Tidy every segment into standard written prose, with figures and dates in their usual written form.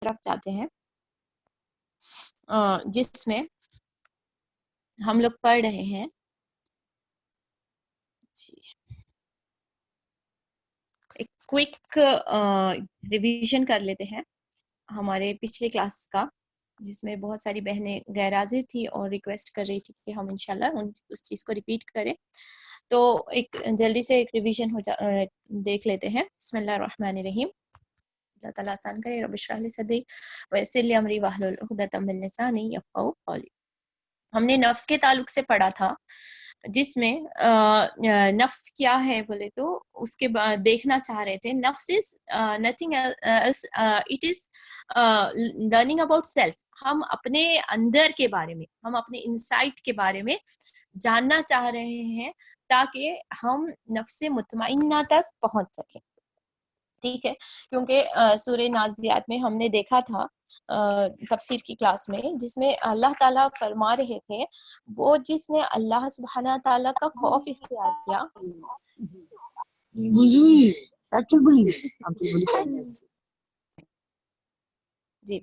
तरफ जाते हैं, जिसमें हम लोग पढ़ रहे हैं जी, एक क्विक रिवीजन कर लेते हैं हमारे पिछले क्लास का, जिसमें बहुत सारी बहनें गैरहाजिर थी और रिक्वेस्ट कर रही थी कि हम इंशाल्लाह उस चीज़ को रिपीट करें। तो एक जल्दी से एक रिवीजन देख लेते हैं। बिस्मिल्लाहिर्रहमानिर्रहीम। अल्लाह ताला आसान करे। रब्बि इश्रह ली सदरी व यस्सिर ली अमरी वहलुल उक़दतम मिन लिसानी यफ़क़हू क़ौली। हमने नफ्स के ताल्लुक से पढ़ा था, जिसमें नफ्स क्या है बोले तो उसके बाद देखना चाह रहे थे। नफ्स is nothing else, it is learning about self. हम अपने अंदर के बारे में, हम अपने इनसाइट के बारे में जानना चाह रहे हैं, ताकि हम नफ्स मुतमइन्ना तक पहुंच सकें। ठीक है, क्योंकि सूरह नाज़ियात में हमने देखा था तफसीर की क्लास में, जिसमें अल्लाह ताला फरमा रहे थे, वो जिसने अल्लाह सुब्हाना ताला का खौफ इख्तियार किया, जी,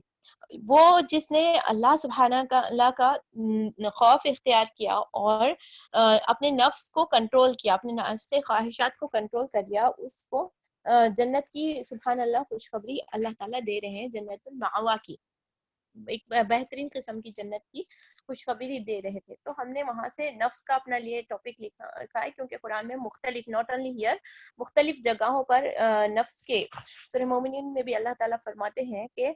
वो जिसने अल्लाह सुब्हाना ताला का खौफ इख्तियार किया और अपने नफ्स को कंट्रोल किया, अपने नफ्स से ख्वाहिशात को कंट्रोल कर लिया, उसको जन्नत की सुभान अल्लाह खुशखबरी अल्लाह ताला दे रहे हैं, जन्नतुल मावा की, एक बेहतरीन किस्म की जन्नत की खुशखबरी दे रहे थे। तो हमने वहां से नफ्स का अपना लिए टॉपिक लिखा है, क्योंकि कुरान में मुख्तलिफ, नॉट ओनली हियर, मुख्तलिफ जगहों पर नफ्स के, सूरह मोमिनीन में भी अल्लाह ताला फरमाते हैं कि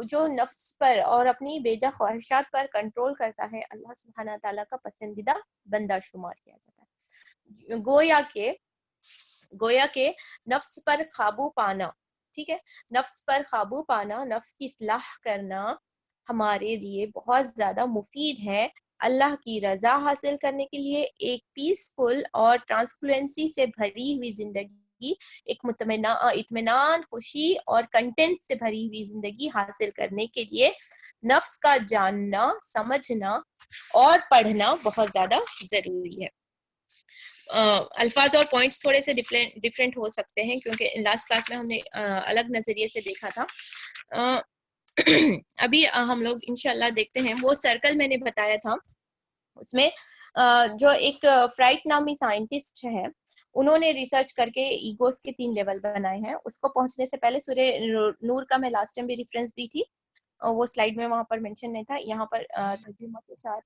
जो नफ्स पर और अपनी बेजा ख्वाहिशात पर कंट्रोल करता है, अल्लाह सुब्हाना ताला का पसंदीदा बंदा शुमार किया जाता है। गोया के नफ्स पर काबू पाना, ठीक है, नफ्स पर काबू पाना, नफ्स की इस्लाह करना हमारे लिए बहुत ज्यादा मुफीद है। अल्लाह की रजा हासिल करने के लिए एक पीसफुल और ट्रांसपेरेंसी से भरी हुई जिंदगी, एक इत्मीनान, खुशी और कंटेंट से भरी हुई जिंदगी हासिल करने के लिए नफ्स का जानना, समझना और पढ़ना बहुत ज्यादा जरूरी है। अल्फाज और पॉइंट्स थोड़े से डिफरेंट हो सकते हैं, क्योंकि लास्ट क्लास में हमने अलग नजरिए से देखा था। अभी हम लोग इंशाल्लाह देखते हैं। वो सर्कल मैंने बताया था, उसमें जो एक फ्राइट नामी साइंटिस्ट है, उन्होंने रिसर्च करके ईगोस के 3 लेवल बनाए हैं। उसको पहुंचने से पहले सूरह नूर का मैं लास्ट टाइम भी रेफरेंस दी थी, वो स्लाइड में वहां पर मेंशन नहीं था, यहाँ पर तर्जुमा के साथ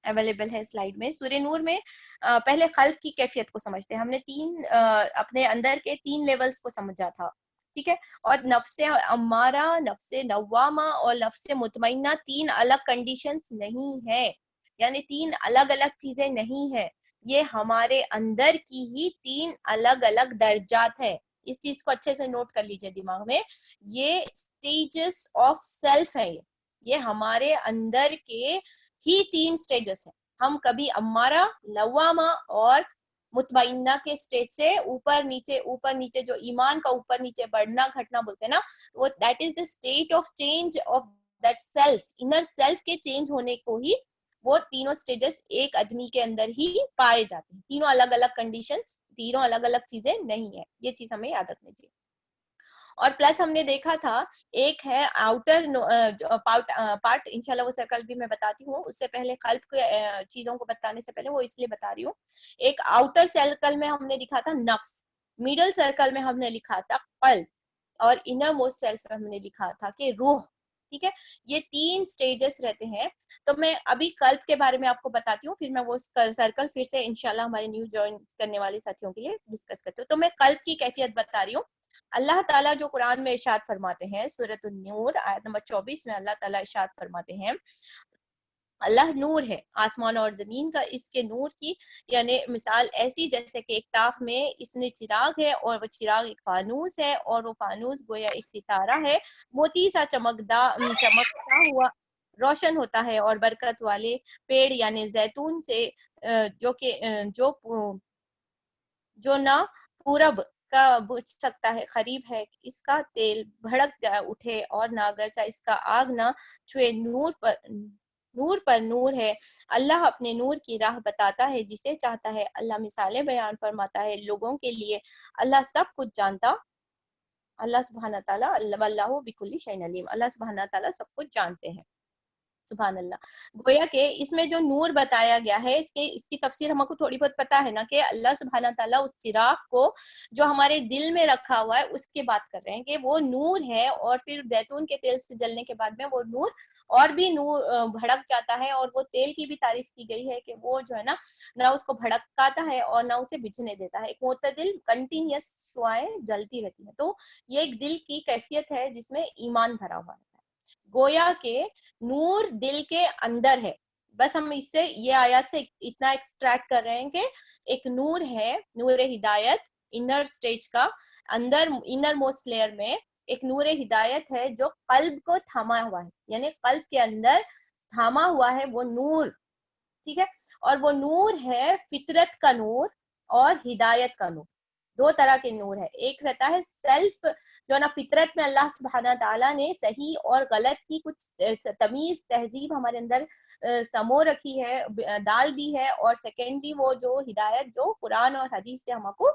अवेलेबल है स्लाइड में। सूरह नूर में पहले खल्क की कैफियत को समझते हैं। हमने अपने अंदर के 3 लेवल्स को समझा था, ठीक है, और नफ्से अम्मारा, नफ्से नव्वामा और नफ्से मुतमइन्ना 3 अलग कंडीशंस नहीं है, यानी 3 अलग अलग चीजें नहीं है, ये हमारे अंदर की ही 3 अलग अलग दर्जात है। इस चीज को अच्छे से नोट कर लीजिए दिमाग में, ये स्टेजेस ऑफ सेल्फ है, ये हमारे अंदर के ही 3 स्टेजेस है। हम कभी अम्मारा, लवामा और मुतमइन्ना के स्टेज से ऊपर नीचे जो ईमान का ऊपर नीचे बढ़ना घटना बोलते हैं ना, वो that is the state of change of that self, inner self के चेंज होने को ही वो तीनों स्टेजेस एक आदमी के अंदर ही पाए जाते हैं। तीनों अलग अलग कंडीशंस, तीनों अलग अलग चीजें नहीं है, ये चीज हमें याद रखनी चाहिए। और प्लस हमने देखा था, एक है आउटर पार्ट, इंशाल्लाह वो सर्कल भी मैं बताती हूँ। उससे पहले खल्क के चीजों को बताने से पहले वो इसलिए बता रही हूँ, एक आउटर सर्कल में हमने लिखा था नफ्स, मिडल सर्कल में हमने लिखा था कल्ब, और इनर मोस्ट सेल्फ में हमने लिखा था कि रूह, ठीक है। ये 3 स्टेजेस रहते हैं। तो मैं अभी कल्ब के बारे में आपको बताती हूँ, फिर मैं वो सर्कल फिर से इंशाल्लाह हमारे न्यू ज्वाइन करने वाले साथियों के लिए डिस्कस करती हूँ। तो मैं कल्ब की कैफियत बता रही हूँ। अल्लाह ताला जो कुरान में इरशाद फरमाते हैं, सूरह नूर आयत नंबर 24 में अल्लाह ताला इरशाद फरमाते हैं, अल्लाह नूर है, आसमान और जमीन का इसके नूर की यानी मिसाल ऐसी जैसे कि एक ताख में इसने चिराग है और वो चिराग एक फानूस है, और वो फानूस गोया एक सितारा है, मोती सा चमकता हुआ रोशन होता है, और बरकत वाले पेड़ यानी जैतून से जो कि जो ना पूरब का बुझ सकता है, करीब है इसका तेल भड़क उठे, और ना अगरचा इसका आग ना छुए, नूर पर नूर है। अल्लाह अपने नूर की राह बताता है जिसे चाहता है, अल्लाह मिसालें बयान फरमाता है लोगों के लिए, अल्लाह सब कुछ जानता अल्लाह सुब्हान ताला, वल्लाहु बिकुल्ली शैइन अलीम, अल्लाह सुब्हान ताला सब कुछ जानते हैं। सुभान अल्लाह। गोया के इसमें जो नूर बताया गया है, इसकी तफसीर हमको थोड़ी बहुत पता है ना, कि अल्लाह सुब्हान ताला उस चिराग को जो हमारे दिल में रखा हुआ है उसकी बात कर रहे हैं कि वो नूर है, और फिर जैतून के तेल से जलने के बाद में वो नूर और भी नूर भड़क जाता है। और वो तेल की भी तारीफ की गई है कि वो जो है ना उसको भड़काता है और ना उसे बिझने देता है, एक मोतदिल कंटिन्यूअस शुआएं जलती रहती है। तो ये एक दिल की कैफियत है जिसमें ईमान भरा हुआ है। गोया के नूर दिल के अंदर है। बस हम इससे ये आयत से इतना एक्सट्रैक्ट कर रहे हैं कि एक नूर है, नूर हिदायत, इनर स्टेज का अंदर, इनर मोस्ट लेयर में एक नूर हिदायत है जो कल्ब को थामा हुआ है, यानी कल्ब के अंदर थामा हुआ है वो नूर, ठीक है। और वो नूर है फितरत का नूर और हिदायत का नूर। दो तरह के नूर है, एक रहता है सेल्फ, जो ना फितरत में अल्लाह सुब्हाना ताला ने सही और गलत की कुछ तमीज तहजीब हमारे अंदर समो रखी है, डाल दी है। और सेकेंडली वो जो हिदायत जो कुरान और हदीस से हमको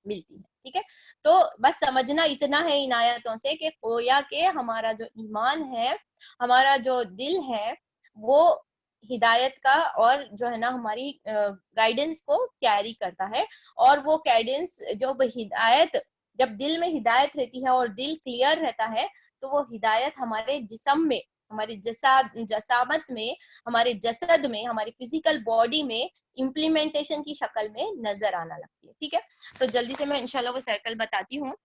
मिलती है, ठीक है। तो बस समझना इतना है इन आयतों से कि गोया के हमारा जो ईमान है, हमारा जो दिल है, वो हिदायत का और जो है ना हमारी गाइडेंस को कैरी करता है। और वो गाइडेंस जो हिदायत, जब दिल में हिदायत रहती है और दिल क्लियर रहता है, तो वो हिदायत हमारे जिस्म में, हमारी जसामत में, हमारे जसद में, हमारी फिजिकल बॉडी में इम्प्लीमेंटेशन की शक्ल में नजर आना लगती है, ठीक है। तो जल्दी से मैं इंशाल्लाह वो सर्कल बताती हूँ,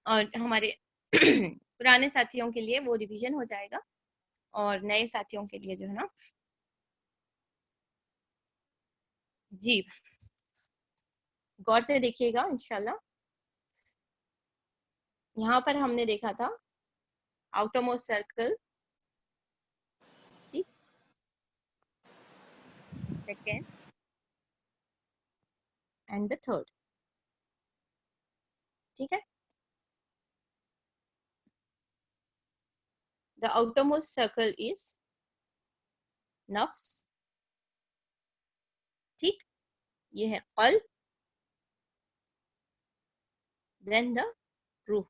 और हमारे पुराने साथियों के लिए वो रिवीजन हो जाएगा, और नए साथियों के लिए जो है ना, जी गौर से देखिएगा इंशाल्लाह। यहाँ पर हमने देखा था आउटरमोस्ट सर्कल, जी, सेकेंड एंड द थर्ड, ठीक है। द आउटरमोस्ट सर्कल इज नफ्स, ठीक, ये है कल्ब, देन द रूह।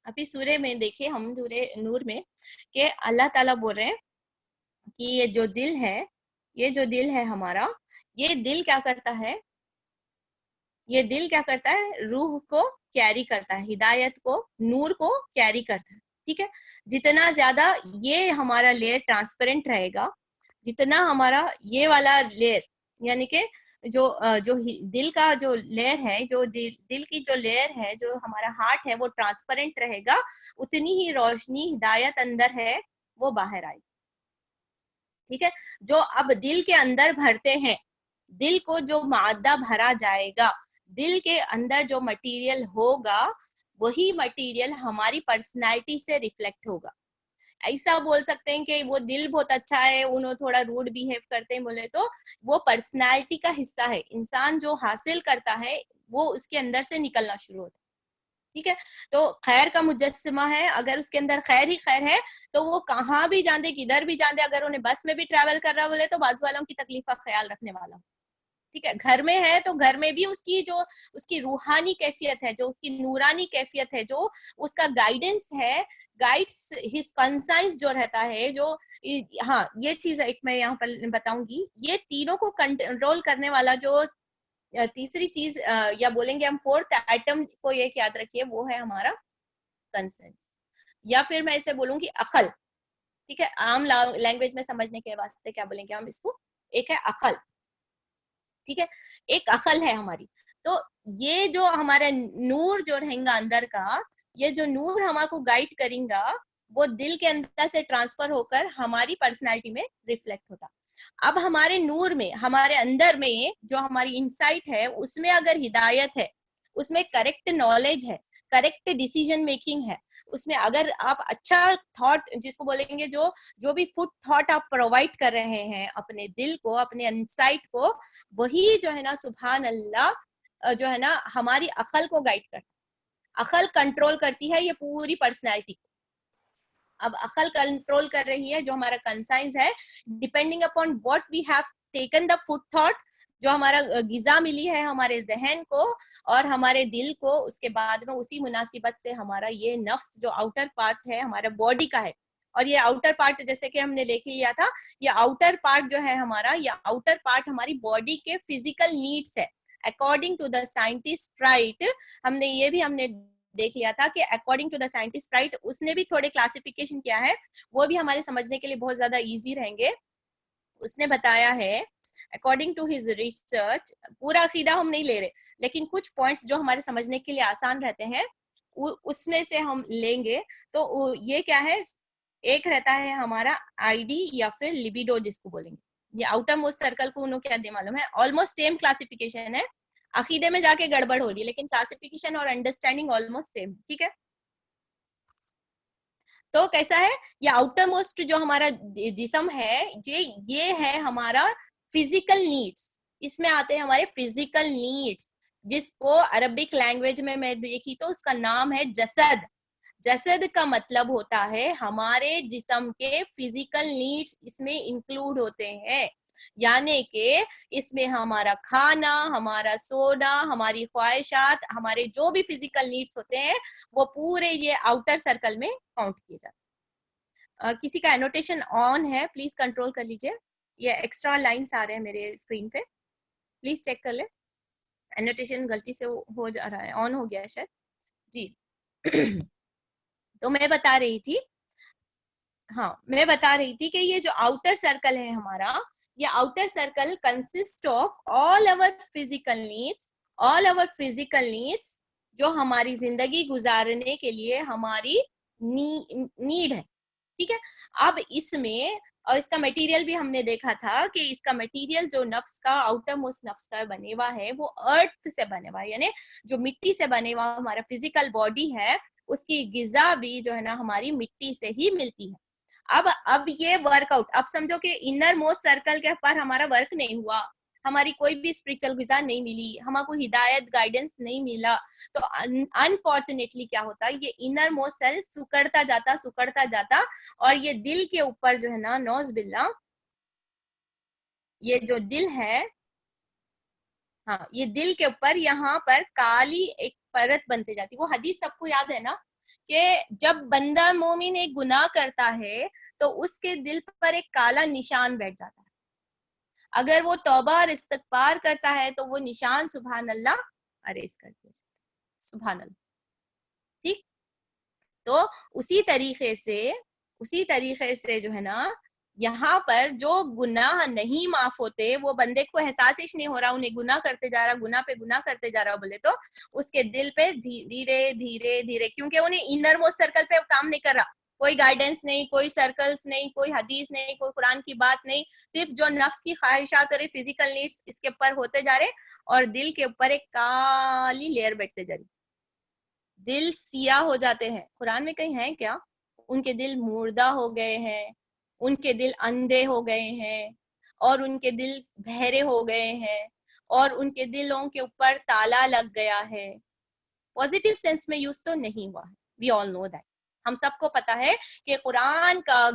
अभी सूर्य में देखिए, हम सूर्य नूर में कि अल्लाह ताला बोल रहे हैं कि ये जो दिल है, ये जो दिल है हमारा, ये दिल क्या करता है, ये दिल क्या करता है, रूह को कैरी करता है, हिदायत को, नूर को कैरी करता है, ठीक है। जितना ज्यादा ये हमारा लेयर ट्रांसपेरेंट रहेगा, जितना हमारा ये वाला लेयर, यानी कि जो दिल का जो लेयर है, जो दिल की जो लेयर है, जो हमारा हार्ट है, वो ट्रांसपेरेंट रहेगा, उतनी ही रोशनी, हिदायत अंदर है वो बाहर आएगी, ठीक है। जो अब दिल के अंदर भरते हैं, दिल को जो मादा भरा जाएगा, दिल के अंदर जो मटेरियल होगा, वही मटेरियल हमारी पर्सनालिटी से रिफ्लेक्ट होगा। ऐसा बोल सकते हैं कि वो दिल बहुत अच्छा है, उन्होंने थोड़ा रूड बिहेव करते हैं बोले तो वो पर्सनालिटी का हिस्सा है। इंसान जो हासिल करता है वो उसके अंदर से निकलना शुरू होता है, ठीक है। तो खैर का मुजस्समा है, अगर उसके अंदर खैर ही खैर है तो वो कहाँ भी जान दे, किधर भी जान दे, अगर उन्हें बस में भी ट्रैवल कर रहा बोले तो बाजू वालों की तकलीफ का ख्याल रखने वाला, ठीक है। घर में है तो घर में भी उसकी जो उसकी रूहानी कैफियत है, जो उसकी नूरानी कैफियत है, जो उसका गाइडेंस है, गाइड्स हिज कंसाइंस जो रहता है, जो हाँ ये चीज एक मैं यहाँ पर बताऊंगी, ये तीनों को कंट्रोल करने वाला जो तीसरी चीज या बोलेंगे हम फोर्थ आइटम को एक याद रखिए, वो है हमारा कंसेंस, या फिर मैं इसे बोलूंगी अकल, ठीक है। आम लैंग्वेज में समझने के वास्ते क्या बोलेंगे हम इसको, एक है अकल, ठीक है, एक अकल है हमारी। तो ये जो हमारा नूर जो रहेगा अंदर का, ये जो नूर हमको गाइड करेगा, वो दिल के अंदर से ट्रांसफर होकर हमारी पर्सनालिटी में रिफ्लेक्ट होता। अब हमारे नूर में, हमारे अंदर में जो हमारी इंसाइट है, उसमें अगर हिदायत है, उसमें करेक्ट नॉलेज है, करेक्ट डिसीजन मेकिंग है, उसमें अगर आप अच्छा थॉट जिसको बोलेंगे, जो जो भी फुट थॉट आप प्रोवाइड कर रहे हैं अपने दिल को, अपने इंसाइट को, वही जो है ना सुभान अल्लाह जो है ना हमारी अकल को गाइड करता है। अकल कंट्रोल करती है ये पूरी पर्सनैलिटी को। अब अकल कंट्रोल कर रही है जो हमारा कंसाइंस है, depending upon what we have taken the food thought, जो हमारा गिजा मिली है हमारे जहन को और हमारे दिल को, उसके बाद में उसी मुनासिबत से हमारा ये नफ्स जो आउटर पार्ट है हमारा बॉडी का है, और ये आउटर पार्ट जैसे कि हमने देख लिया था, ये आउटर पार्ट जो है हमारा, ये आउटर पार्ट हमारी बॉडी के फिजिकल नीड्स है। According to the scientist right, हमने देख लिया था कि according to the scientist right, उसने भी थोड़े क्लासिफिकेशन किया है, वो भी हमारे समझने के लिए बहुत ज्यादा इजी रहेंगे। उसने बताया है अकॉर्डिंग टू हिज रिसर्च, पूरा अकीदा हम नहीं ले रहे, लेकिन कुछ पॉइंट्स जो हमारे समझने के लिए आसान रहते हैं उसमें से हम लेंगे। तो ये क्या है, एक रहता है हमारा आईडी या फिर लिबिडो जिसको बोलेंगे, ये आउटर मोस्ट सर्कल को उन्होंने क्या दे मालूम है, ऑलमोस्ट सेम क्लासिफिकेशन है, अकीदे में जाके गड़बड़ हो रही है, लेकिन क्लासिफिकेशन और अंडरस्टैंडिंग ऑलमोस्ट सेम, ठीक है। तो कैसा है, ये आउटर मोस्ट जो हमारा जिस्म है, ये है हमारा फिजिकल नीड्स, इसमें आते हैं हमारे फिजिकल नीड्स, जिसको अरबिक लैंग्वेज में मैं देखी तो उसका नाम है जसद। जसद का मतलब होता है हमारे जिस्म के फिजिकल नीड्स इसमें इंक्लूड होते हैं, यानी कि इसमें हमारा खाना, हमारा सोना, हमारी ख्वाहिशात, हमारे जो भी फिजिकल नीड्स होते हैं वो पूरे ये आउटर सर्कल में काउंट किए जाते हैं। किसी का एनोटेशन ऑन है, प्लीज कंट्रोल कर लीजिए, ये एक्स्ट्रा लाइंस आ रहे हैं मेरे स्क्रीन पे, प्लीज चेक कर ले, एनोटेशन गलती से हो जा रहा है, ऑन हो गया है शायद जी। तो मैं बता रही थी, मैं बता रही थी कि ये जो आउटर सर्कल है हमारा, ये outer circle consist of all our physical needs, जो हमारी जिंदगी गुजारने के लिए हमारी नीड है, ठीक है। अब इसमें, और इसका मटेरियल भी हमने देखा था कि इसका मटेरियल जो नफ्स का, आउटर मोस्ट नफ्स का बने हुआ है, वो अर्थ से बने हुआ है, यानी जो मिट्टी से बने हुआ हमारा फिजिकल बॉडी है, उसकी गिजा भी जो है ना हमारी मिट्टी से ही मिलती है। अब ये वर्कआउट, अब समझो कि इनर मोस्ट सर्कल के पर हमारा वर्क नहीं हुआ, हमारी कोई भी स्पिरिचुअल गिजा नहीं मिली, हमको हिदायत गाइडेंस नहीं मिला, तो अनफॉर्चुनेटली क्या होता है, ये इनर मोस्ट सेल्फ सुकड़ता जाता और ये दिल के ऊपर जो है ना, नौज बिल्ला, ये जो दिल है, ये दिल के ऊपर यहाँ पर काली एक परत बनते जाती। वो हदीस सबको याद है ना कि जब बंदा मोमिन एक गुनाह करता है तो उसके दिल पर एक काला निशान बैठ जाता है, अगर वो तौबा और इस्तगफार करता है तो वो निशान सुभान अल्लाह अरेज कर दिया जाता है, सुभान अल्लाह, ठीक। तो उसी तरीके से जो है ना, यहाँ पर जो गुनाह नहीं माफ होते, वो बंदे को एहसास ही नहीं हो रहा, उन्हें गुनाह करते जा रहा, गुनाह पे गुनाह करते जा रहा, बोले तो उसके दिल पे धीरे धीरे धीरे, क्योंकि उन्हें इनर मोस्ट सर्कल पे काम नहीं कर रहा, कोई गाइडेंस नहीं, कोई सर्कल्स नहीं, कोई हदीस नहीं, कोई कुरान की बात नहीं, सिर्फ जो नफ्स की ख्वाहिशात और फिजिकल नीड्स इसके ऊपर होते जा रहे, और दिल के ऊपर एक काली लेयर बैठते जा रही, दिल सिया हो जाते हैं। कुरान में कहीं है क्या, उनके दिल मुर्दा हो गए हैं, उनके दिल अंधे हो गए हैं, और उनके दिल बहरे हो गए हैं, और उनके दिलों के ऊपर ताला लग गया है। पॉजिटिव सेंस में यूज तो नहीं हुआ है, वी ऑल नो दैट, हम सबको पता है कि कुरान का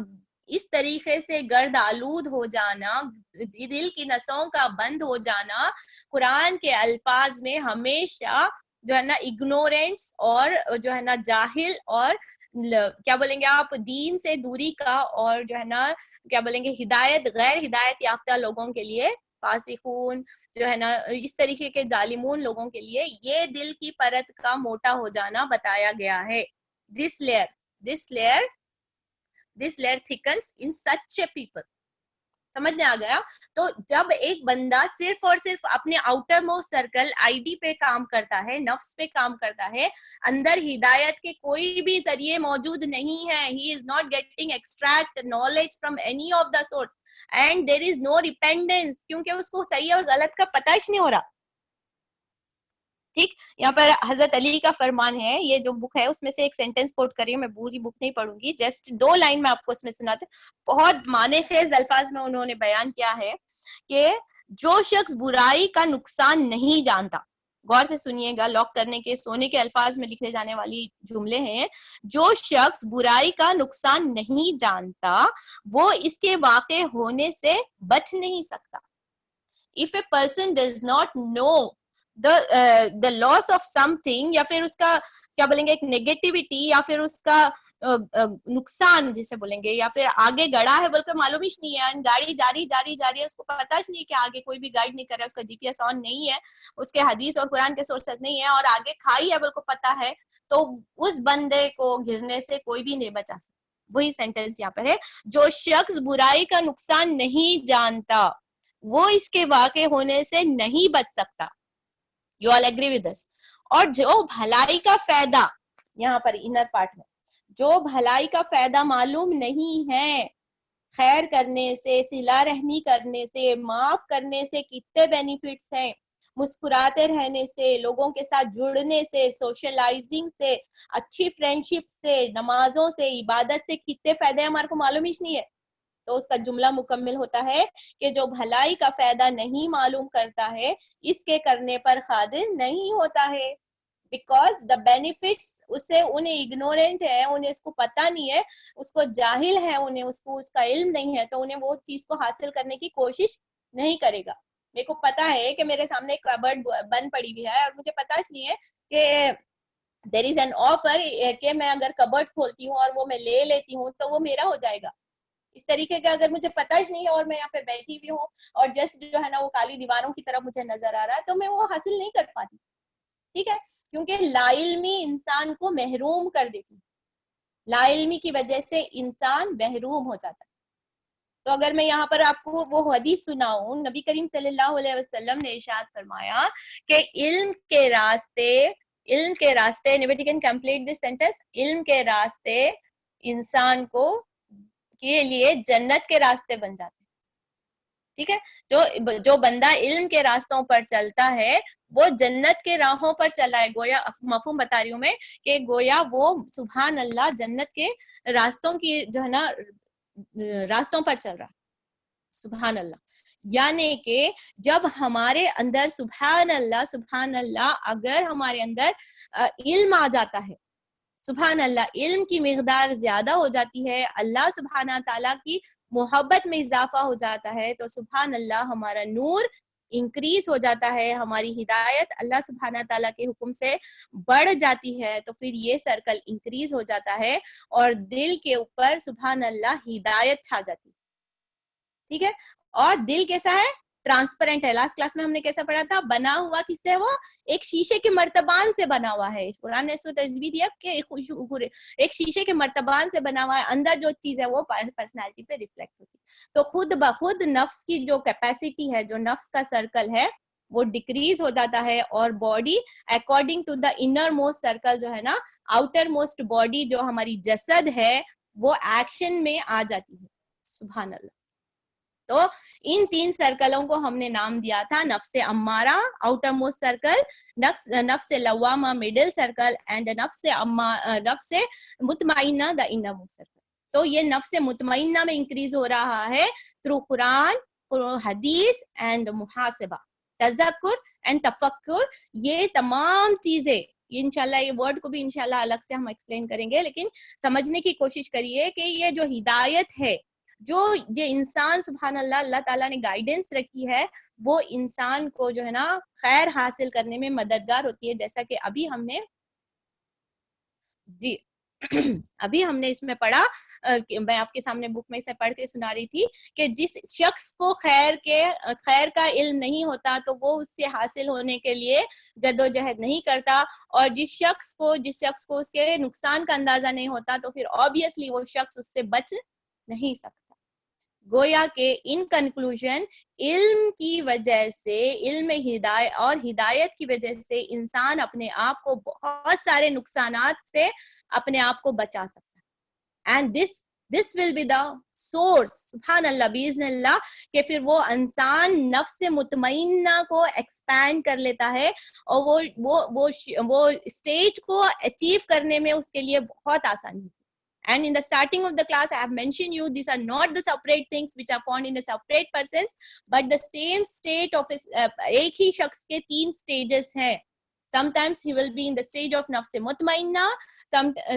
इस तरीके से गर्द आलूद हो जाना, दिल की नसों का बंद हो जाना, कुरान के अल्फाज में हमेशा जो है ना इग्नोरेंस और जो है ना जाहिल और क्या बोलेंगे आप, दीन से दूरी का, और जो है ना क्या बोलेंगे गैर हिदायत याफ्ता लोगों के लिए, फासिकून जो है ना, इस तरीके के जालिमून लोगों के लिए ये दिल की परत का मोटा हो जाना बताया गया है। This layer thickens in such A people, समझ में आ गया। तो जब एक बंदा सिर्फ और सिर्फ अपने आउटर मोस्ट सर्कल आईडी पे काम करता है, नफ्स पे काम करता है, अंदर हिदायत के कोई भी जरिए मौजूद नहीं है, he is not getting extract knowledge from any of the source and there is no dependence, क्योंकि उसको सही और गलत का पता ही नहीं हो रहा, ठीक। यहाँ पर हजरत अली का फरमान है, ये जो बुक है उसमें से एक सेंटेंस कोट करिए, मैं पूरी बुक नहीं पढ़ूंगी, जस्ट 2 लाइन में आपको उसमें सुनाते, बहुत मानेखेज अल्फाज में उन्होंने बयान किया है कि जो शख्स बुराई का नुकसान नहीं जानता, गौर से सुनिएगा, लॉक करने के सोने के अल्फाज में लिखे जाने वाली जुमले हैं, जो शख्स बुराई का नुकसान नहीं जानता वो इसके वाक़े होने से बच नहीं सकता, if a person does not know the loss of something, या फिर उसका क्या बोलेंगे एक नेगेटिविटी, या फिर उसका नुकसान जिसे बोलेंगे, या फिर आगे गड़ा है बोलकर मालूम ही नहीं है, गाड़ी जा रही है, उसको पता ही नहीं है कि आगे कोई भी गाइड नहीं कर रहा है, उसका जीपीएस ऑन नहीं है, उसके हदीस और कुरान के सोर्सेस नहीं है, और आगे खाई है बोल को पता है, तो उस बंदे को गिरने से कोई भी नहीं बचा सकता। वही सेंटेंस यहाँ पर है, जो शख्स बुराई का नुकसान नहीं जानता वो इसके वाक़े होने से नहीं बच सकता। You all agree with this. और जो भलाई का फायदा, यहाँ पर इनर पार्ट में, जो भलाई का फायदा मालूम नहीं है, खैर करने से, सिला रहमी करने से, माफ करने से कितने बेनिफिट्स हैं, मुस्कुराते रहने से, लोगों के साथ जुड़ने से, सोशलाइजिंग से, अच्छी फ्रेंडशिप से, नमाजों से, इबादत से कितने फायदे हमारे को मालूम ही नहीं है। तो उसका जुमला मुकम्मिल होता है कि जो भलाई का फायदा नहीं मालूम करता है, इसके करने पर कादिर नहीं होता है, बिकॉज द बेनिफिट्स उसे, उन्हें इग्नोरेंट है, उन्हें इसको पता नहीं है, उसको जाहिल है, उन्हें उसको उसका इल्म नहीं है, तो उन्हें वो चीज को हासिल करने की कोशिश नहीं करेगा। मेरे को पता है कि मेरे सामने एक कबर्ड बंद पड़ी हुई है और मुझे पता नहीं है कि देयर इज एन ऑफर कि मैं अगर कबर्ड खोलती हूँ और वो मैं ले लेती हूँ तो वो मेरा हो जाएगा। इस तरीके का अगर मुझे पता ही नहीं है और मैं यहाँ पे बैठी हुई हूँ और जस्ट जो है ना वो काली दीवारों की तरफ मुझे नजर आ रहा है, तो मैं वो हासिल नहीं कर पाती। ठीक है, क्योंकि लाइल्मी इंसान को महरूम कर देती है, लाइल्मी की वजह से इंसान महरूम हो जाता है। तो अगर मैं यहाँ पर आपको वो हदीस सुनाऊं, नबी करीम सल्लल्लाहु अलैहि वसल्लम ने इरशाद फरमाया कि इल्म के रास्ते anybody can complete this sentence, इल्म के रास्ते इंसान को के लिए जन्नत के रास्ते बन जाते हैं। ठीक है, जो बंदा इल्म के रास्तों पर चलता है वो जन्नत के राहों पर चला है। गोया मफहूम बता रही हूँ मैं कि गोया वो सुभान अल्लाह जन्नत के रास्तों की जो है ना रास्तों पर चल रहा है। सुभान अल्लाह, यानी कि जब हमारे अंदर सुभान अल्लाह अगर हमारे अंदर इल्म आ जाता है, सुभान अल्लाह इल्म की मिकदार ज्यादा हो जाती है, अल्लाह सुभाना ताला की मोहब्बत में इजाफा हो जाता है, तो सुभान अल्लाह हमारा नूर इंक्रीज हो जाता है, हमारी हिदायत अल्लाह सुभाना ताला के हुक्म से बढ़ जाती है, तो फिर ये सर्कल इंक्रीज हो जाता है और दिल के ऊपर सुभान अल्लाह हिदायत छा जाती है। ठीक है, और दिल कैसा है? ट्रांसपेरेंट है। लास्ट क्लास में हमने कैसा पढ़ा था? बना हुआ किससे? वो एक शीशे के मर्तबान से बना हुआ है। कुरान ने इसको तस्वीर दिया कि एक शीशे के मर्तबान से बना हुआ है, अंदर जो चीज है वो पर्सनैलिटी पे रिफ्लेक्ट होती है। तो खुद ब खुद नफ्स की जो कैपेसिटी है, जो नफ्स का सर्कल है वो डिक्रीज हो जाता है और body according to the innermost circle जो है ना, आउटर मोस्ट बॉडी जो हमारी जसद है वो एक्शन में आ जाती है। सुभान अल्लाह। तो इन तीन सर्कलों को हमने नाम दिया था नफ्से अम्मारा आउटर मोस्ट सर्कल, नफ्से लवामा मिडिल सर्कल एंड नफ्से मुतमइन्ना द इनर मोस्ट सर्कल। तो ये नफ्से मुतमइन्ना में इंक्रीज हो रहा है थ्रू कुरान, हदीस एंड मुहासिबा, तज़क्कुर एंड तफक्कुर। ये तमाम चीजें इंशाल्लाह, ये वर्ड को भी इंशाल्लाह अलग से हम एक्सप्लेन करेंगे, लेकिन समझने की कोशिश करिए कि ये जो हिदायत है, जो ये इंसान सुभान अल्लाह अल्लाह ताला ने गाइडेंस रखी है, वो इंसान को जो है ना खैर हासिल करने में मददगार होती है। जैसा कि अभी हमने जी अभी हमने इसमें पढ़ा, मैं आपके सामने बुक में से पढ़ के सुना रही थी कि जिस शख्स को खैर का इल्म नहीं होता तो वो उससे हासिल होने के लिए जद्दोजहद नहीं करता, और जिस शख्स को उसके नुकसान का अंदाजा नहीं होता तो फिर ऑब्वियसली वो शख्स उससे बच नहीं सकता। गोया के इन कंक्लूजन इल्म की वजह से, इल्म हिदायत की वजह से इंसान अपने आप को बहुत सारे नुकसानात से अपने आप को बचा सकता है। And this will be the source, सुभान अल्लाह बीइज़्निल्लाह, कि फिर वो इंसान नफ्स मुतमइन्ना को एक्सपैंड कर लेता है और वो स्टेज को अचीव करने में उसके लिए बहुत आसानी है। And in the starting of the class, I have mentioned you, these are not the separate things which are found in the separate persons, but the same state of एक ही शख्स के तीन stages हैं। Sometimes he will be in the stage of नफ्स मुतमइन्ना,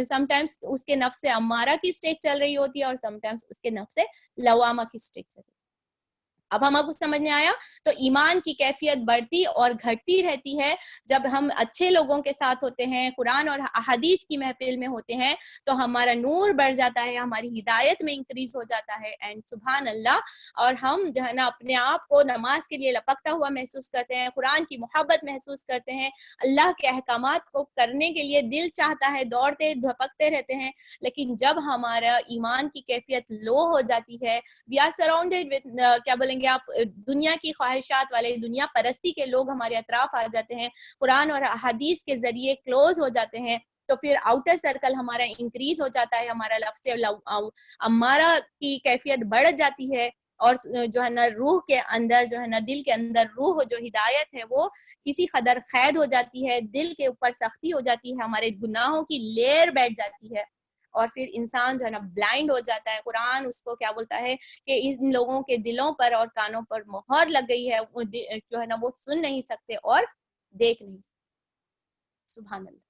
sometimes उसके नफ्स अम्मारा की stage चल रही होती है और sometimes उसके नफ्स लवामा की स्टेज चल रही है। अब हमको समझ में आया। तो ईमान की कैफियत बढ़ती और घटती रहती है जब हम अच्छे लोगों के साथ होते हैं, कुरान और हदीस की महफिल में होते हैं, तो हमारा नूर बढ़ जाता है, हमारी हिदायत में इंक्रीज हो जाता है। एंड सुभान अल्लाह, और हम जो है ना अपने आप को नमाज के लिए लपकता हुआ महसूस करते हैं, कुरान की मोहब्बत महसूस करते हैं, अल्लाह के अहकामात को करने के लिए दिल चाहता है, दौड़ते धपकते रहते हैं। लेकिन जब हमारा ईमान की कैफियत लो हो जाती है, वी आर सराउंडेड विद क्या बोलेंगे आप, दुनिया की ख्वाहिशात वाले, दुनिया परस्ती के लोग हमारे अतराफ आ जाते हैं, कुरान और हदीस के जरिए क्लोज हो जाते हैं, तो फिर आउटर सर्कल हमारा इंक्रीज हो जाता है, हमारा लफ्ज़ अम्मारा की कैफियत बढ़ जाती है, और जो है ना रूह के अंदर, जो है ना दिल के अंदर रूह जो हिदायत है वो किसी कदर कैद हो जाती है, दिल के ऊपर सख्ती हो जाती है, हमारे गुनाहों की लेयर बैठ जाती है, और फिर इंसान जो है ना ब्लाइंड हो जाता है। कुरान उसको क्या बोलता है कि इन लोगों के दिलों पर और कानों पर मोहर लग गई है, वो जो है ना वो सुन नहीं सकते और देख नहीं सकते। सुभान अल्लाह,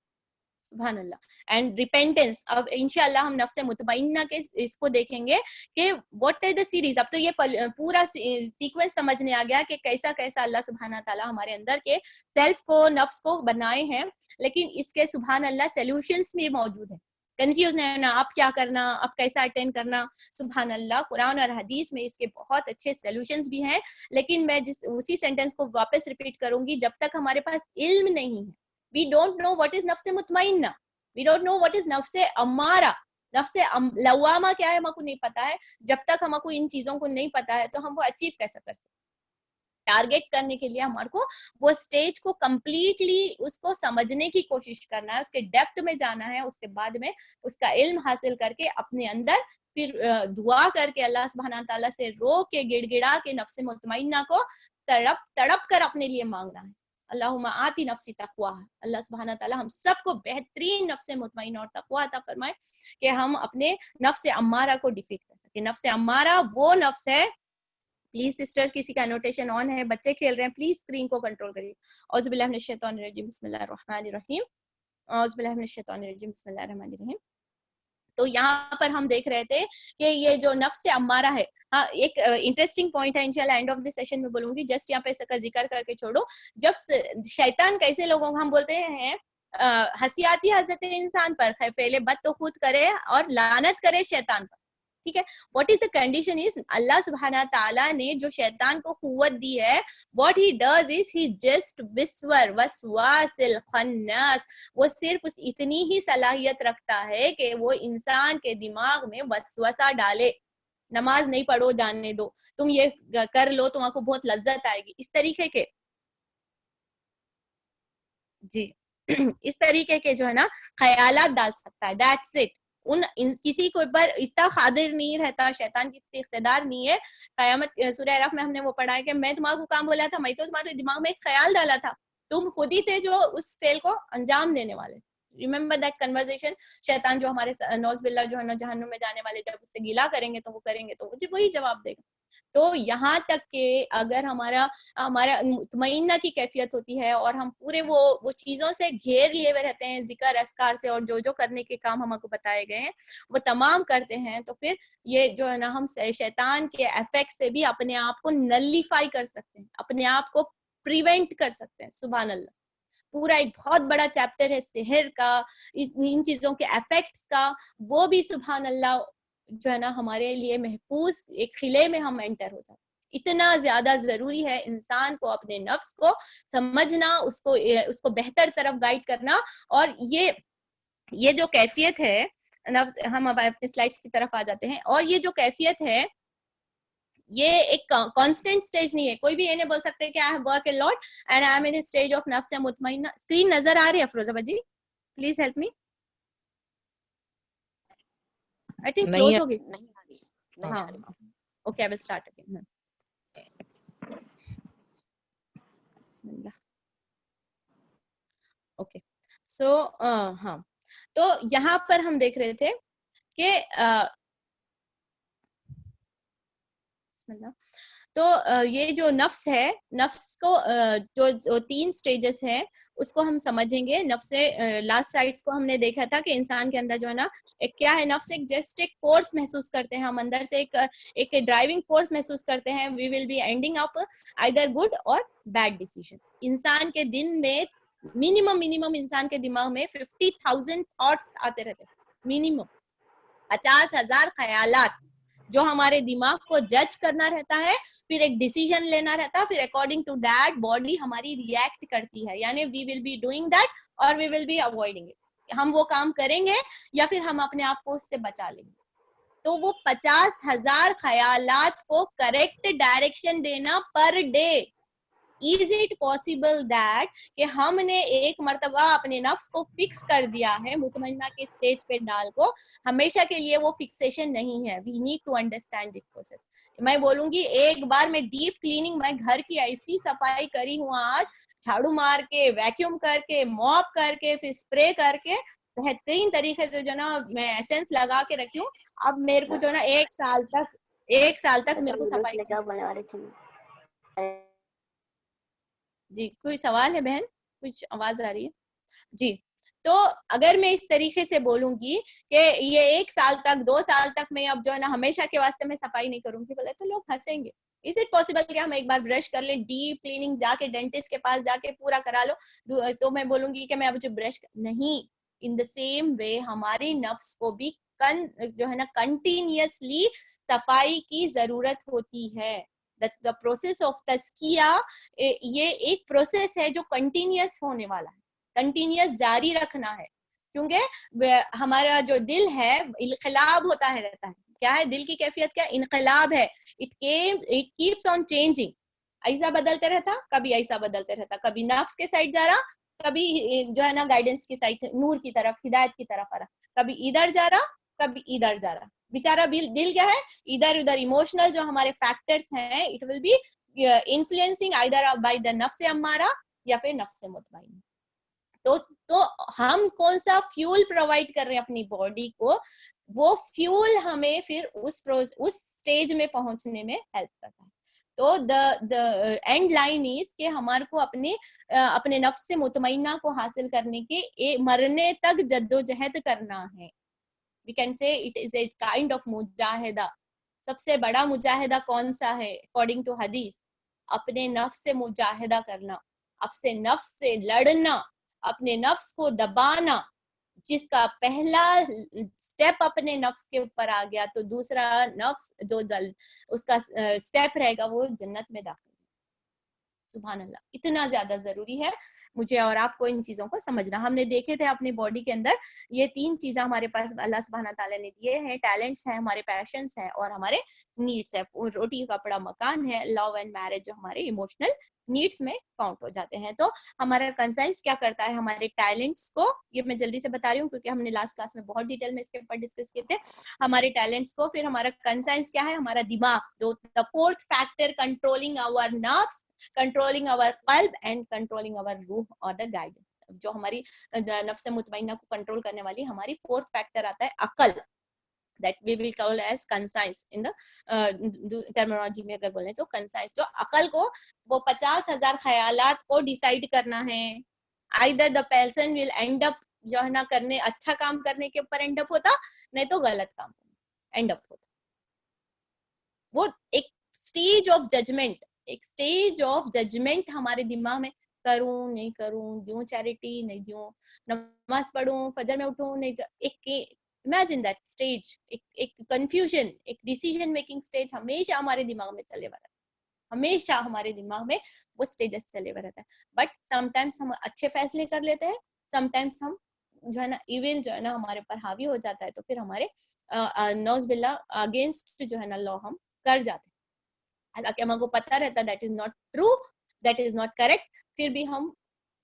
सुभान अल्लाह। एंड रिपेंटेंस, अब इंशाल्लाह हम नफ्स मुतमइन्ना के इसको देखेंगे कि व्हाट इज द सीरीज। अब तो ये पूरा सीक्वेंस समझने आ गया कि कैसा कैसा अल्लाह सुभान ताला हमारे अंदर के सेल्फ को, नफ्स को बनाए हैं, लेकिन इसके सुभान अल्लाह सॉल्यूशंस भी मौजूद है। कंफ्यूज नहीं होना, आप क्या करना, आप कैसा अटेंड करना, सुभान अल्लाह कुरान और हदीस में इसके बहुत अच्छे सॉल्यूशंस भी हैं। लेकिन मैं उसी सेंटेंस को वापस रिपीट करूंगी, जब तक हमारे पास इल्म नहीं है, we don't know what is नफ्स मुतमइन्ना, we don't know what is नफ्स अम्मारा, नफ्स लवामा क्या है हमको नहीं पता है। जब तक हमको इन चीजों को नहीं पता है तो हम वो अचीव कैसे कर सकते। टारगेट करने के लिए हमारे को वो स्टेज को कंप्लीटली उसको समझने की कोशिश करना है, उसके डेप्थ में जाना है, उसके बाद में उसका इल्म हासिल करके अपने अंदर फिर दुआ करके अल्लाह सुब्हाना ताला से रो के गिड़गिड़ा के नफ्स मुतमइन्ना को तड़प तड़प कर अपने लिए मांगना है। अल्लाहुम्मा आती नफ्सी तक़वा, अल्लाह सुब्हाना ताला हम सबको बेहतरीन नफ्स मुतमइन्ना और तक़वा अता फरमाए कि हम अपने नफ्स अम्मारा को डिफीट कर सके। नफ्स अम्मारा वो नफ्स है, प्लीज सिस्टर्स किसी का नोटेशन ऑन है, बच्चे खेल रहे हैं, प्लीज स्क्रीन को कंट्रोल करिए। औज़ु बिल्लाहि मिनश शैतानिर रजीम, बिस्मिल्लाहिर रहमानिर रहीम, औज़ु बिल्लाहि मिनश शैतानिर रजीम, बिस्मिल्लाहिर रहमानिर रहीम। तो यहाँ पर हम देख रहे थे कि ये जो नफ्स अम्मारा है, हाँ एक इंटरेस्टिंग पॉइंट है, इंशाल्लाह एंड ऑफ द सेशन में बोलूंगी, जस्ट यहाँ पे इसका जिक्र करके छोड़ो। जब शैतान कैसे लोगों को हम बोलते हैं हंसी आती है हजरत इंसान पर, फेले बद तो खुद करे और लानत करे शैतान पर, ठीक है। What is the condition is, Allah सुब्हाना ताला ने जो शैतान को कुव्वत दी है, what he does is he just whisper वसवासिल खन्नास, वो सिर्फ इतनी ही सलाहियत रखता है कि वो इंसान के दिमाग में वसवसा डाले, नमाज नहीं पढ़ो जाने दो, तुम ये कर लो तुमको बहुत लज्जत आएगी, इस तरीके के, जी इस तरीके के जो है ना ख्यालात डाल सकता है, दैट्स इट। किसी को ऊपर इतना कादिर नहीं रहता, शैतान की इख्तिदार नहीं है। कयामत सूरह अरफ में हमने वो पढ़ा है कि मैं तुम्हारा काम बोला था, मैं तो तुम्हारे दिमाग में एक ख्याल डाला था, तुम खुद ही थे जो उस फेल को अंजाम देने वाले। Remember that conversation. शैतान जो हमारे नौज बिल्ला जो है ना जहन्नुम में जाने वाले जब उससे गिला करेंगे तो वो करेंगे तो मुझे वही जवाब देगा। तो यहाँ तक के अगर हमारा हमारा मुतमइन्ना की कैफियत होती है और हम पूरे वो चीजों से घेर लिए हुए रहते हैं, जिक्र अस्कार से, और जो करने के काम हमको बताए गए हैं वो तमाम करते हैं, तो फिर ये जो है ना हम शैतान के इफेक्ट से भी अपने आप को नलिफाई कर सकते हैं, अपने आप को प्रिवेंट कर सकते हैं। सुभान अल्लाह, पूरा एक बहुत बड़ा चैप्टर है सेहर का, इन चीजों के इफेक्ट्स का, वो भी सुभान अल्लाह जो है ना हमारे लिए महफूज एक किले में हम एंटर हो जाते। इतना ज्यादा जरूरी है इंसान को अपने नफ्स को समझना, उसको बेहतर तरफ गाइड करना। और ये जो कैफियत है नफ्स, हम अब अपने स्लाइड्स की तरफ आ जाते हैं, और ये जो कैफियत है ये एक कांस्टेंट स्टेज नहीं है। कोई भी ये नहीं बोल सकते कि I have work a lot and I am in stage of नफ्स मुतमइन्ना। स्क्रीन नजर आ रही है Afroza ji? Please help me. I think close हो गई, नहीं आ रही, नहीं आ रही। Okay I will start again. बिस्मिल्लाह। ओके सो हाँ, तो यहाँ पर हम देख रहे थे कि बिस्मिल्लाह, तो ये जो नफ्स है, नफ्स को जो 3 स्टेजेस है उसको हम समझेंगे। नफ्स से लास्ट साइड्स को हमने देखा था कि इंसान के अंदर जो है ना एक क्या है, नफ्स एक जस्ट एक फोर्स महसूस करते हैं हम अंदर से, एक ड्राइविंग फोर्स महसूस करते हैं। We will be ending up either good और बैड डिसीजंस। इंसान के दिन में मिनिमम इंसान के दिमाग में 50,000 थॉट्स आते रहते हैं, मिनिमम 50,000 ख्यालात जो हमारे दिमाग को जज करना रहता है, फिर एक डिसीजन लेना रहता है, फिर अकॉर्डिंग टू दैट बॉडी हमारी रिएक्ट करती है। यानी we will be doing that और we will be avoiding it. हम वो काम करेंगे या फिर हम अपने आप को उससे बचा लेंगे। तो वो 50,000 ख्यालात को करेक्ट डायरेक्शन देना per day, is it possible that कि हमने एक मर्तबा अपने नफ्स को फिक्स कर दिया है, मुतमन्ना के स्टेज पे डाल को, हमेशा के लिए वो फिक्सेशन नहीं है। We need to understand this process. मैं बोलूंगी एक बार मैं डीप क्लीनिंग, मैं घर की ऐसी सफाई करी हूँ आज, झाड़ू मार के, वैक्यूम करके, मॉप करके, फिर स्प्रे करके, बेहतरीन तरीके से जो ना मैं एसेंस लगा के रखी हूँ। अब मेरे को जो ना एक साल तक मेरे को सफाई। जी, कोई सवाल है बहन? कुछ आवाज आ रही है जी? तो अगर मैं इस तरीके से बोलूंगी कि ये 1 साल तक, 2 साल तक मैं अब जो है ना हमेशा के वास्ते मैं सफाई नहीं करूंगी, बोले तो लोग हंसेंगे। इज इट पॉसिबल कि हम एक बार ब्रश कर लें, डीप क्लीनिंग जाके डेंटिस्ट के पास जाके पूरा करा लो, तो मैं बोलूंगी कि मैं अब जो ब्रश नहीं। इन द सेम वे हमारे नफ्स को भी जो है ना कंटिन्यूअसली सफाई की जरूरत होती है। द प्रोसेस ऑफ तस्किया, ये एक प्रोसेस है जो कंटिन्यूअस होने वाला है, कंटिन्यूअस जारी रखना है। क्योंकि हमारा जो दिल है इनकलाब होता है रहता है। क्या है दिल की कैफियत? क्या इनकलाब है। इट कीप्स ऑन चेंजिंग, ऐसा बदलते रहता, कभी ऐसा बदलते रहता, कभी नफ्स के साइड जा रहा, कभी जो है ना गाइडेंस की साइड, नूर की तरफ, हिदायत की तरफ आ रहा, कभी इधर जा रहा, कभी इधर जा रहा। बेचारा दिल क्या है, इधर उधर इमोशनल जो हमारे फैक्टर्स हैं, it will be influencing either by the नफ्स अम्मारा या फिर नफ्स मुतमइन्ना। तो हम कौन सा फ्यूल प्रोवाइड कर रहे हैं अपनी बॉडी को, वो फ्यूल हमें फिर उस स्टेज में पहुंचने में हेल्प करता है। तो द एंड लाइन इज कि हमारे को अपने नफ्स से मुतमइन्ना को हासिल करने के मरने तक जद्दोजहद करना है। We can say it is a kind of मुजाहिदा। सबसे बड़ा मुजाहिदा कौन सा है अकॉर्डिंग टू हदीस? अपने नफ्स से मुजाहिदा करना, अपने नफ्स से लड़ना, अपने नफ्स को दबाना। जिसका पहला स्टेप अपने नफ्स के ऊपर आ गया तो दूसरा नफ्स जो उसका स्टेप रहेगा वो जन्नत में दाखिल। सुभान अल्लाह, इतना ज्यादा जरूरी है मुझे और आपको इन चीजों को समझना। हमने देखे थे अपनी बॉडी के अंदर ये 3 चीजें हमारे पास अल्लाह सुब्हाना ताला ने दिए हैं। टैलेंट्स है, हमारे पैशंस है और हमारे नीड्स है। रोटी कपड़ा मकान है, लव एंड मैरिज जो हमारे इमोशनल नीड्स में काउंट हो जाते हैं। तो हमारा कंसाइंस क्या करता है? हमारे टैलेंट्स को, ये मैं जल्दी से बता रही हूँ क्योंकि हमने लास्ट क्लास में बहुत डिटेल में इसके ऊपर डिस्कस किए थे। हमारे टैलेंट्स को, फिर हमारा कंसाइंस क्या है? हमारा दिमाग, the fourth factor controlling our nerves, controlling our कल्ब एंड कंट्रोलिंग आवर रूह और द गाइडेंस। जो हमारी नफ्स मुतमइन्ना को कंट्रोल करने वाली हमारी फोर्थ फैक्टर आता है अकल, that we will call as conscience in the terminology में अगर बोले तो conscience। जो अकल को, वो 50,000 ख्यालात को डिसाइड करना है। either the person will end up जो है ना करने, अच्छा काम करने के ऊपर एंड अप होता, नहीं तो गलत काम एंड अप होता। वो एक स्टेज ऑफ जजमेंट, एक स्टेज ऑफ जजमेंट हमारे दिमाग में, करूं नहीं करूं, दूं चैरिटी नहीं दूं, नमाज पढ़ूं, फजर में उठूं नहीं, एक इमेजिन दैट स्टेज, एक कंफ्यूजन, एक डिसीजन मेकिंग स्टेज हमेशा हमारे दिमाग में चले हुआ रहता है। हमेशा हमारे दिमाग में वो स्टेजेस चले हुए रहता है। बट समटाइम्स हम अच्छे फैसले कर लेते हैं, समटाइम्स हम जो है ना इविल जो है ना हमारे पर हावी हो जाता है, तो फिर हमारे नौज बिल्ला अगेंस्ट जो है ना लॉ हम कर जाते हैं। हालांकि हमको पता रहता है that is not true, that is not correct, फिर भी हम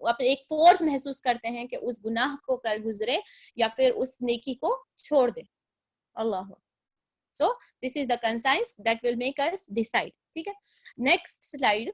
अपने एक फोर्स महसूस करते हैं कि उस गुनाह को कर गुजरे या फिर उस नेकी को छोड़ दे। Allah. So this is the conscience that will make us decide. ठीक है, next slide.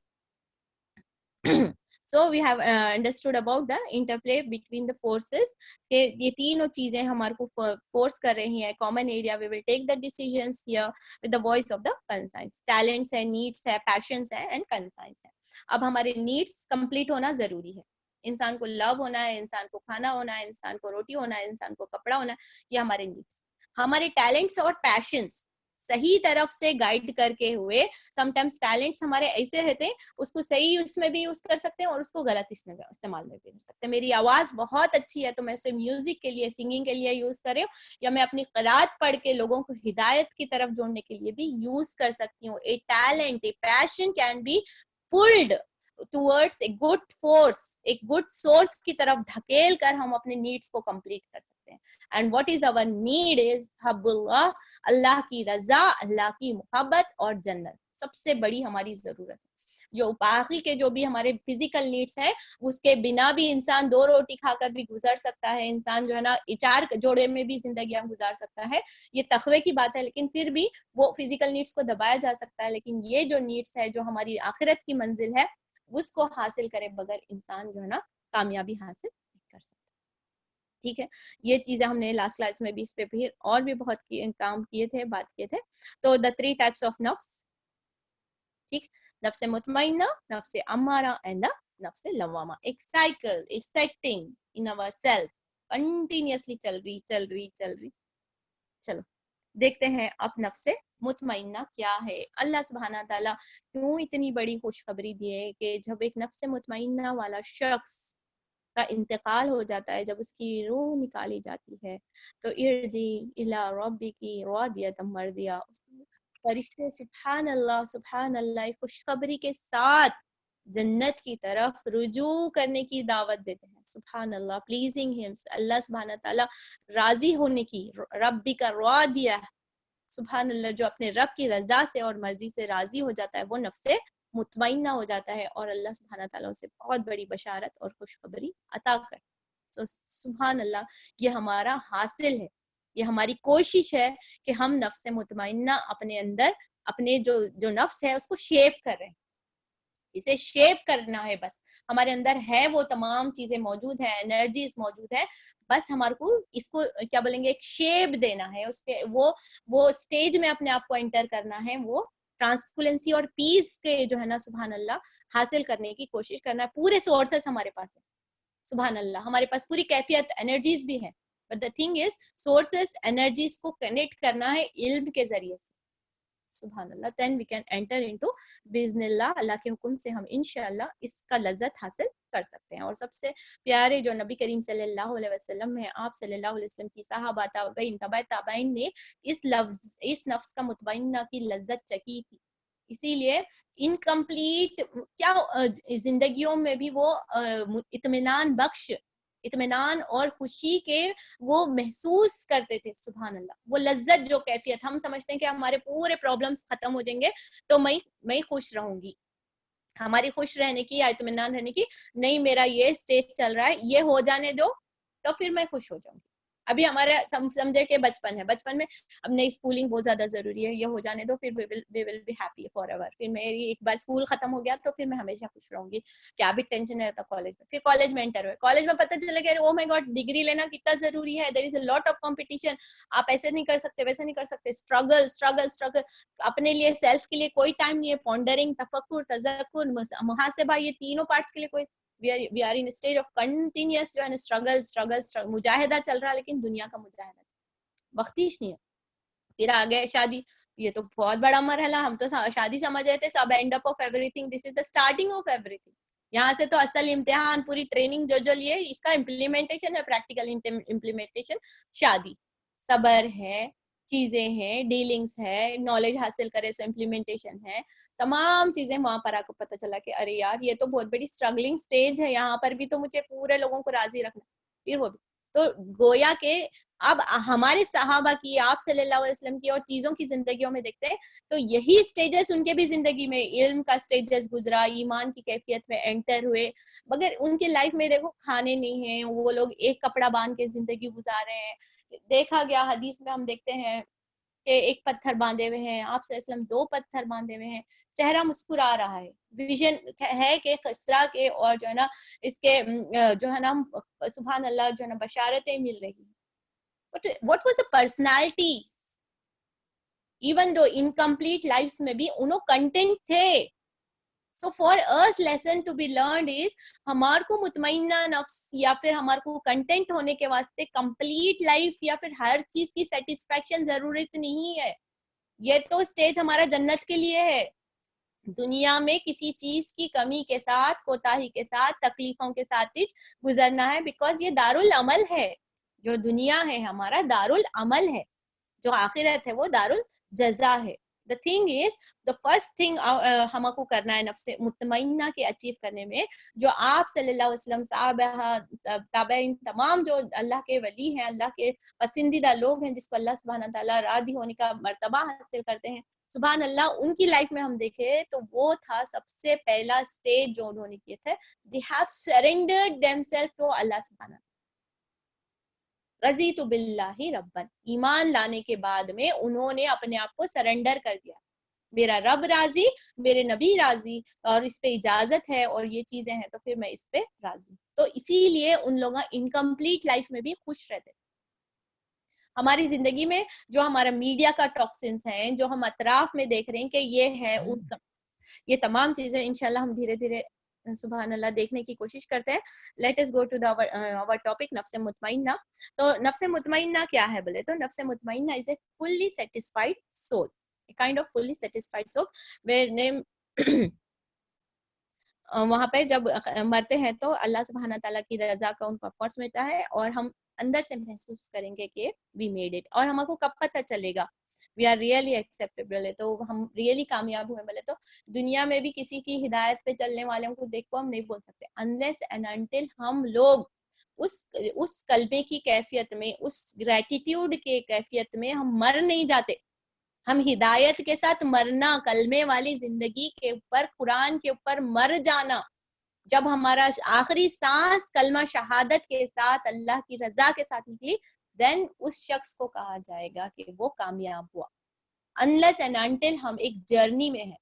So we have understood about the interplay between the forces कि ये तीनों चीजें हमारे को फोर्स कर रही हैं. Common area we will take the decisions here with the voice of the conscience. talents है, needs है, passions है and conscience है. अब हमारे needs complete होना जरूरी है. इंसान को लव होना है, इंसान को खाना होना है, इंसान को रोटी होना है, इंसान को कपड़ा होना है, ये हमारे नीड्स. हमारे टैलेंट्स और पैशंस सही तरफ से गाइड करके हुए, समटाइम्स टैलेंट्स हमारे ऐसे रहते हैं, उसको सही उसमें भी यूज कर सकते हैं और उसको गलत इसमें इस्तेमाल में भी कर सकते हैं. मेरी आवाज बहुत अच्छी है तो मैं इसे म्यूजिक के लिए, सिंगिंग के लिए यूज कर रही हूँ, या मैं अपनी क़िरात पढ़ के लोगों को हिदायत की तरफ जोड़ने के लिए भी यूज कर सकती हूँ. A talent, a passion can be pulled towards a good force, एक गुड सोर्स की तरफ ढकेल कर हम अपने नीड्स को कंप्लीट कर सकते हैं. And what is our need is हब्बुल्लाह, अल्लाह की रजा, अल्लाह की मोहब्बत और जन्नत सबसे बड़ी हमारी जरूरत है. जो बाकी के जो भी हमारे फिजिकल नीड्स है, उसके बिना भी इंसान 2 रोटी खाकर भी गुजर सकता है, इंसान जो है ना 4 जोड़े में भी जिंदगियां गुजार सकता है, ये तकवे की बात है, लेकिन फिर भी वो फिजिकल नीड्स को दबाया जा सकता है. लेकिन ये जो नीड्स है, जो हमारी आखिरत की मंजिल है, उसको हासिल करे बगैर इंसान जो है ना कामयाबी हासिल नहीं कर सकता. ठीक है, ये चीजें हमने लास्ट क्लास में भी इस पे फिर और भी बहुत काम किए थे, बात किए थे. तो द 3 टाइप्स ऑफ नफ्स, ठीक, नफ्स मुतमइन्ना, नफ्स अम्मारा एंड द नफ्स लवामा. एक cycle is setting in our self, continuously चल रही. चलो देखते हैं अब नफ्स मुतमइन्ना क्या है. अल्लाह सुब्हाना ताला क्यों इतनी बड़ी खुशखबरी दी है कि जब एक नफ्स मुतमइन्ना वाला शख्स का इंतकाल हो जाता है, जब उसकी रूह निकाली जाती है, तो इर्जी इला रब्बिकी रादियतम मर्दिया, फरिश्ते सुभान अल्लाह खुशखबरी के साथ जन्नत की तरफ रुजू करने की दावत देते हैं. सुभान अल्लाह, प्लीजिंग हिम, अल्लाह सुब्हाना ताला राजी होने की, रब्बी का रादिया, सुभान अल्लाह, जो अपने रब की रजा से और मर्जी से राजी हो जाता है, वो नफ्से मुतमइन्ना हो जाता है और अल्लाह सुब्हाना ताला उसे बहुत बड़ी बशारत और खुशखबरी अता कर. सो सुभान अल्लाह, ये हमारा हासिल है, ये हमारी कोशिश है कि हम नफ्स मुतमइन्ना अपने अंदर, अपने जो जो नफ्स है उसको शेप कर रहे हैं. इसे शेप करना है, बस हमारे अंदर है, वो तमाम चीजें मौजूद है, एनर्जीज मौजूद है, बस हमारे को इसको क्या बोलेंगे, एक शेप देना है, उसके वो स्टेज में अपने आप को एंटर करना है, वो ट्रांसपुलेंसी और पीस के जो है ना सुभान अल्लाह हासिल करने की कोशिश करना है. पूरे सोर्सेस हमारे पास है, सुभान अल्लाह, हमारे पास पूरी कैफियत, एनर्जीज भी है, but the thing is sources, energies को कनेक्ट करना है इल्म के जरिए से. सुभान Allah, then we can enter into बिज़निल्लाह, अल्लाह के हुक्म से हम इंशाअल्लाह इसका लज्जत हासिल कर सकते हैं. और सबसे प्यारे जो नबी करीम सल्लल्लाहु अलैहि वसल्लम है, आप सल्लल्लाहु अलैहि वसल्लम की सहाबा, ताबईन, तबा ताबईन ने इस नफ्स का मुतमइन्ना की लज्जत चखी थी. इसीलिए इनकम्प्लीट क्या जिंदगियों में भी वो इत्मीनान बख्श, इत्मीनान और खुशी के वो महसूस करते थे. सुभान अल्लाह, वो लज्जत, जो कैफियत, हम समझते हैं कि हमारे पूरे प्रॉब्लम्स खत्म हो जाएंगे तो मैं खुश रहूंगी, हमारी खुश रहने की या इत्मीनान रहने की, नहीं, मेरा ये स्टेट चल रहा है, ये हो जाने दो तो फिर मैं खुश हो जाऊंगी. अभी हमारा समझे कि बचपन है, बचपन में अब नहीं, स्कूलिंग बहुत ज्यादा जरूरी है, ये हो जाने दो, फिर we will be happy forever, फिर मेरी एक बार स्कूल खत्म हो गया तो फिर मैं हमेशा खुश रहूंगी, क्या भी टेंशन नहीं रहता कॉलेज में. फिर कॉलेज में एंटर हुए, कॉलेज में पता चला कि ओ माय गॉड, डिग्री लेना कितना जरूरी है, there is a lot of competition, आप ऐसे नहीं कर सकते, वैसे नहीं कर सकते, स्ट्रगल स्ट्रगल स्ट्रगल, अपने लिए, सेल्फ के लिए कोई टाइम नहीं है, पॉन्डरिंग, तफक्कुर, तज़क्कुर, मुहासिबा, ये तीनों पार्ट्स के लिए कोई, we are in a stage of continuous जो है ना struggle, मुजाहिदा चल रहा है, लेकिन दुनिया का मुजाहिदा वक्तीश नहीं है. फिर आ गए शादी, ये तो बहुत बड़ा मरहला, हम तो शादी समझ रहे थे सब and up of everything, this is the starting of everything. यहाँ से तो असल इम्तिहान, पूरी ट्रेनिंग जो लिए, इसका इम्प्लीमेंटेशन है, प्रैक्टिकल इम्प्लीमेंटेशन, शादी, सबर है, चीजें हैं, डीलिंग्स है, नॉलेज हासिल करे सो इम्प्लीमेंटेशन है, तमाम चीजें वहां पर आपको पता चला कि अरे यार, ये तो बहुत बड़ी स्ट्रगलिंग स्टेज है, यहाँ पर भी तो मुझे पूरे लोगों को राजी रखना. फिर वो भी तो गोया के अब हमारे सहाबा की, आप सल्लल्लाहु अलैहि वसल्लम की और चीजों की जिंदगियों में देखते हैं तो यही स्टेजेस उनके भी जिंदगी में, इल्म का स्टेजेस गुजरा, ईमान की कैफियत में एंटर हुए, मगर उनके लाइफ में देखो खाने नहीं है, वो लोग एक कपड़ा बांध के जिंदगी गुजार रहे हैं. देखा गया हदीस में हम देखते हैं कि एक पत्थर बांधे हुए हैं, आप सल्लल्लाहु अलैहि वसल्लम 2 पत्थर बांधे हुए हैं, चेहरा मुस्कुरा रहा है, विजन है कि खसरा के और जो है ना इसके जो है ना सुभान अल्लाह जो है ना बशारतें मिल रही हैं। But what was the personality, even though incomplete lifes में भी उन्हों कंटेंट थे। So for us lesson to be learned is, हमार को मुतमईना नफ्स या फिर हमार को कंटेंट होने के वास्ते कंप्लीट लाइफ या फिर हर चीज की सेटिस्फेक्शन जरूरत नहीं है। ये तो स्टेज हमारा जन्नत के लिए है। दुनिया में किसी चीज की कमी के साथ, कोताही के साथ, तकलीफों के साथ ही गुजरना है, बिकॉज ये दारुल अमल है। जो दुनिया है हमारा दारुल अमल है, जो आखिरत है वो दारुल जजा है। The thing is, the first thing हमको करना है नफ्से मुतमईना के अचीव करने में, जो आप सल्लल्लाहु अलैहि वसल्लम साहब ताबईन तमाम जो अल्लाह के वली हैं, अल्लाह के पसंदीदा लोग हैं, जिसको अल्लाह सुब्हान ताला राजी होने का मर्तबा हासिल करते हैं, सुभान अल्लाह, उनकी लाइफ में हम देखें तो वो था सबसे पहला स्टेज जो उन्होंने किए थे, they have surrendered themselves to Allah सुब्हान। रज़ीतु बिल्लाहि रब्बन, ईमान लाने के बाद में उन्होंने अपने आप को सरेंडर कर दिया, मेरा रब राजी, मेरे नबी राजी, और इस पे इजाजत है और ये चीजें हैं तो फिर मैं इस पे राजी। तो इसीलिए उन लोग इनकम्प्लीट लाइफ में भी खुश रहते। हमारी जिंदगी में जो हमारा मीडिया का टॉक्सिन्स हैं, जो हम अतराफ में देख रहे हैं कि ये है उनका, ये तमाम चीजें इंशाल्लाह हम धीरे धीरे सुभान अल्लाह देखने की कोशिश करते हैं। Let us go to the our topic नफ्स मुतमईना। तो नफ्स मुतमईना क्या है बोले तो नफ्स मुतमईना is a fully satisfied soul, a kind of fully satisfied soul where वहां पे जब मरते हैं तो अल्लाह सुब्हाना ताला की रजा का उनको ऑफकोर्स मिलता है, और हम अंदर से महसूस करेंगे कि वी मेड इट। और हमको कब पता चलेगा वी आर रियली एक्सेप्टेबल है, तो हम रियली कामयाब हुए बोले तो दुनिया में भी किसी की हिदायत पे चलने वालों को देखो हम नहीं बोल सकते, अनलेस एंड अनटिल हम लोग उस कल्बे की कैफियत में, उस ग्रेटिट्यूड के कैफियत में हम मर नहीं जाते। हम हिदायत के साथ मरना, कलमे वाली जिंदगी के ऊपर, कुरान के ऊपर मर जाना, जब हमारा आखिरी सांस कलमा शहादत के साथ अल्लाह की रजा के साथ निकली, देन उस शख्स को कहा जाएगा कि वो कामयाब हुआ। अनलेस एंड अनटिल हम एक जर्नी में है,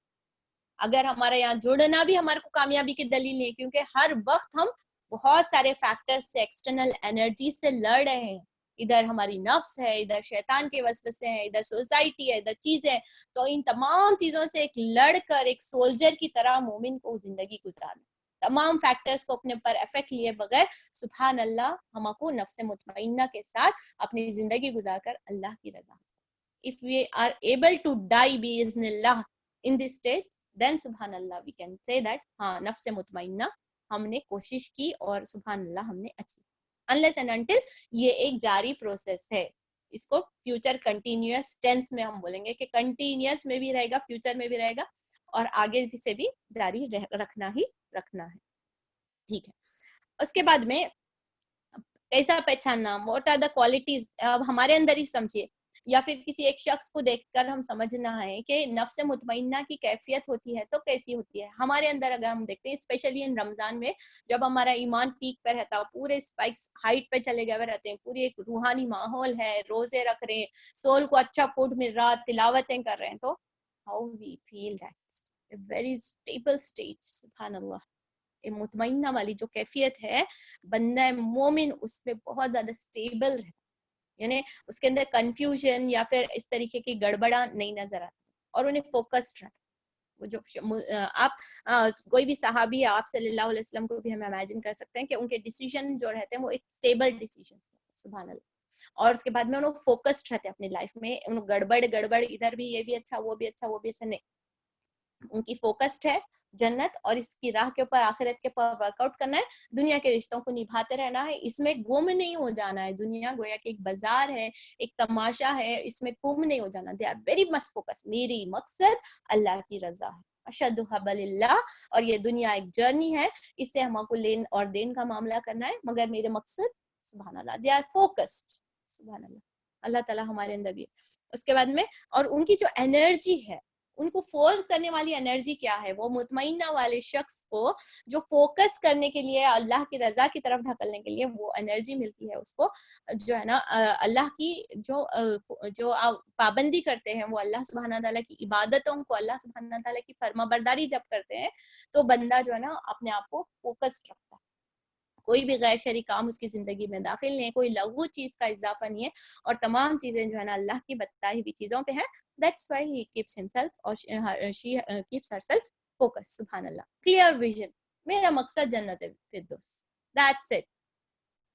अगर हमारा यहाँ जुड़ना भी हमारे को कामयाबी की दलील नहीं, क्योंकि हर वक्त हम बहुत सारे फैक्टर्स से, एक्सटर्नल एनर्जी से लड़ रहे हैं। इधर हमारी नफ्स है, इधर शैतान के वसवसे हैं, इधर सोसाइटी है, इधर चीजें। तो इन तमाम चीजों से एक लड़कर एक सोल्जर की तरह मोमिन को जिंदगी गुजारना, तमाम फैक्टर्स को अपने पर इफेक्ट लिए बगैर सुभान अल्लाह हमको नफ्स मुतमईना के साथ अपनी जिंदगी गुजारकर अल्लाह की रजा। If we are able to die बिइज़्निल्लाह इन दिस स्टेज, देन सुभान Allah we can say that हाँ नफ्स मुतमईना हमने कोशिश की और सुभान अल्लाह हमने अचीव। अनलेस एंड अनटिल ये एक जारी प्रोसेस है, इसको फ्यूचर कंटिन्यूअस टेंस में हम बोलेंगे कि कंटिन्यूअस में भी रहेगा, फ्यूचर में भी रहेगा, और आगे भी से भी जारी रखना ही रखना है। ठीक है, उसके बाद में कैसा पहचानना, व्हाट आर द क्वालिटीज, अब हमारे अंदर ही समझिए, या फिर किसी एक शख्स को देखकर हम समझना है कि नफ्स मुतमईना की कैफियत होती है तो कैसी होती है हमारे अंदर। अगर हम देखते हैं स्पेशली इन रमजान में, जब हमारा ईमान पीक पर रहता है, पूरे स्पाइक्स हाइट पे चले गए रहते हैं, पूरी एक रूहानी माहौल है, रोजे रख रहे हैं, सोल को अच्छा फूड मिल रहा, तिलावतें कर रहे हैं, तो how we feel that very stable state. सुभान अल्लाह, मुतमईना वाली जो कैफियत है, बंदा मोमिन उसमें बहुत ज्यादा स्टेबल है, यानी उसके अंदर कंफ्यूजन या फिर इस तरीके की गड़बड़ा नहीं नजर आती, और उन्हें फोकस्ड रहता। वो जो आप कोई भी सहाबी आप सल्लल्लाहु अलैहि वसल्लम को भी हम इमेजिन कर सकते हैं कि उनके डिसीजन जो रहते हैं वो एक स्टेबल डिसीजन, सुभान अल्लाह, और उसके बाद में उन्होंने फोकस्ड रहते हैं अपनी लाइफ में, उन्हें गड़बड़ इधर भी ये भी अच्छा, वो भी अच्छा, वो भी अच्छा नहीं, उनकी फोकस्ड है जन्नत और इसकी राह के ऊपर, आखिरत के ऊपर वर्कआउट करना है, दुनिया के रिश्तों को निभाते रहना है, इसमें गुम नहीं हो जाना है। दुनिया गोया कि एक बाजार है, एक तमाशा है, इसमें गुम नहीं हो जाना। They are very much focus, मेरी मकसद अल्लाह की रजा है, अशद्दु हब्बिल्लाह, और ये दुनिया एक जर्नी है, इससे हमको लेन और देन का मामला करना है, मगर मेरे मकसद सुभान अल्लाह, दे आर फोकस्ड, सुभान अल्लाह, अल्लाह ताला हमारे अंदर भी है। उसके बाद में और उनकी जो एनर्जी है उनको फोर्स करने वाली एनर्जी क्या है? वो मुतमईना वाले शख्स को जो फोकस करने के लिए, अल्लाह की रजा की तरफ ढकलने के लिए वो एनर्जी मिलती है उसको, जो है ना अल्लाह की जो पाबंदी करते हैं, वो अल्लाह सुब्हाना ताला की इबादतों को, अल्लाह सुब्हाना ताला की फर्माबरदारी जब करते हैं तो बंदा जो है ना अपने आप को फोकस्ड रखता है। कोई भी गैर शरई काम उसकी जिंदगी में दाखिल नहीं है, कोई लघु चीज का इजाफा नहीं है, और तमाम चीजें जो है ना अल्लाह की बताई हुई चीजों पे है। That's why he keeps himself और शी कीप्स हरसेल्फ फोकस। सुभान अल्लाह। क्लियर विजन, मेरा मकसद जन्नत है फिरदौस। That's it,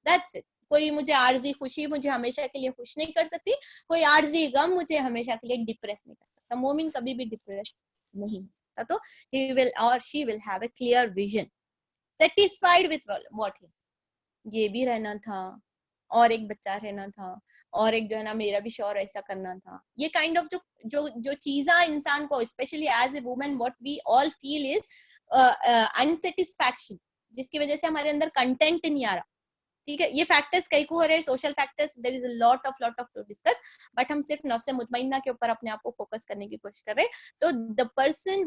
that's it. कोई मुझे आर्जी खुशी मुझे हमेशा के लिए खुश नहीं कर सकती, कोई आर्जी गम मुझे हमेशा के लिए डिप्रेस नहीं कर सकता। मोमिन कभी भी डिप्रेस नहीं हो सकता। तो he will or she will have a clear vision, satisfied with what he, ये भी रहना था और एक बच्चा रहना था और एक जो है ना मेरा भी शौहर ऐसा करना था। ये काइंड ऑफ जो जो जो चीज़ा इंसान को, specially as a woman, what we all feel is unsatisfaction, जिसकी वजह से हमारे अंदर कंटेंट नहीं आ रहा। ठीक है, ये फैक्टर्स कई को हो रहे हैं, social factors, there is a lot of to discuss, but हम सिर्फ नफ्स मुतमइन्ना के ऊपर अपने आप को फोकस करने की कोशिश कर रहे हैं। तो the person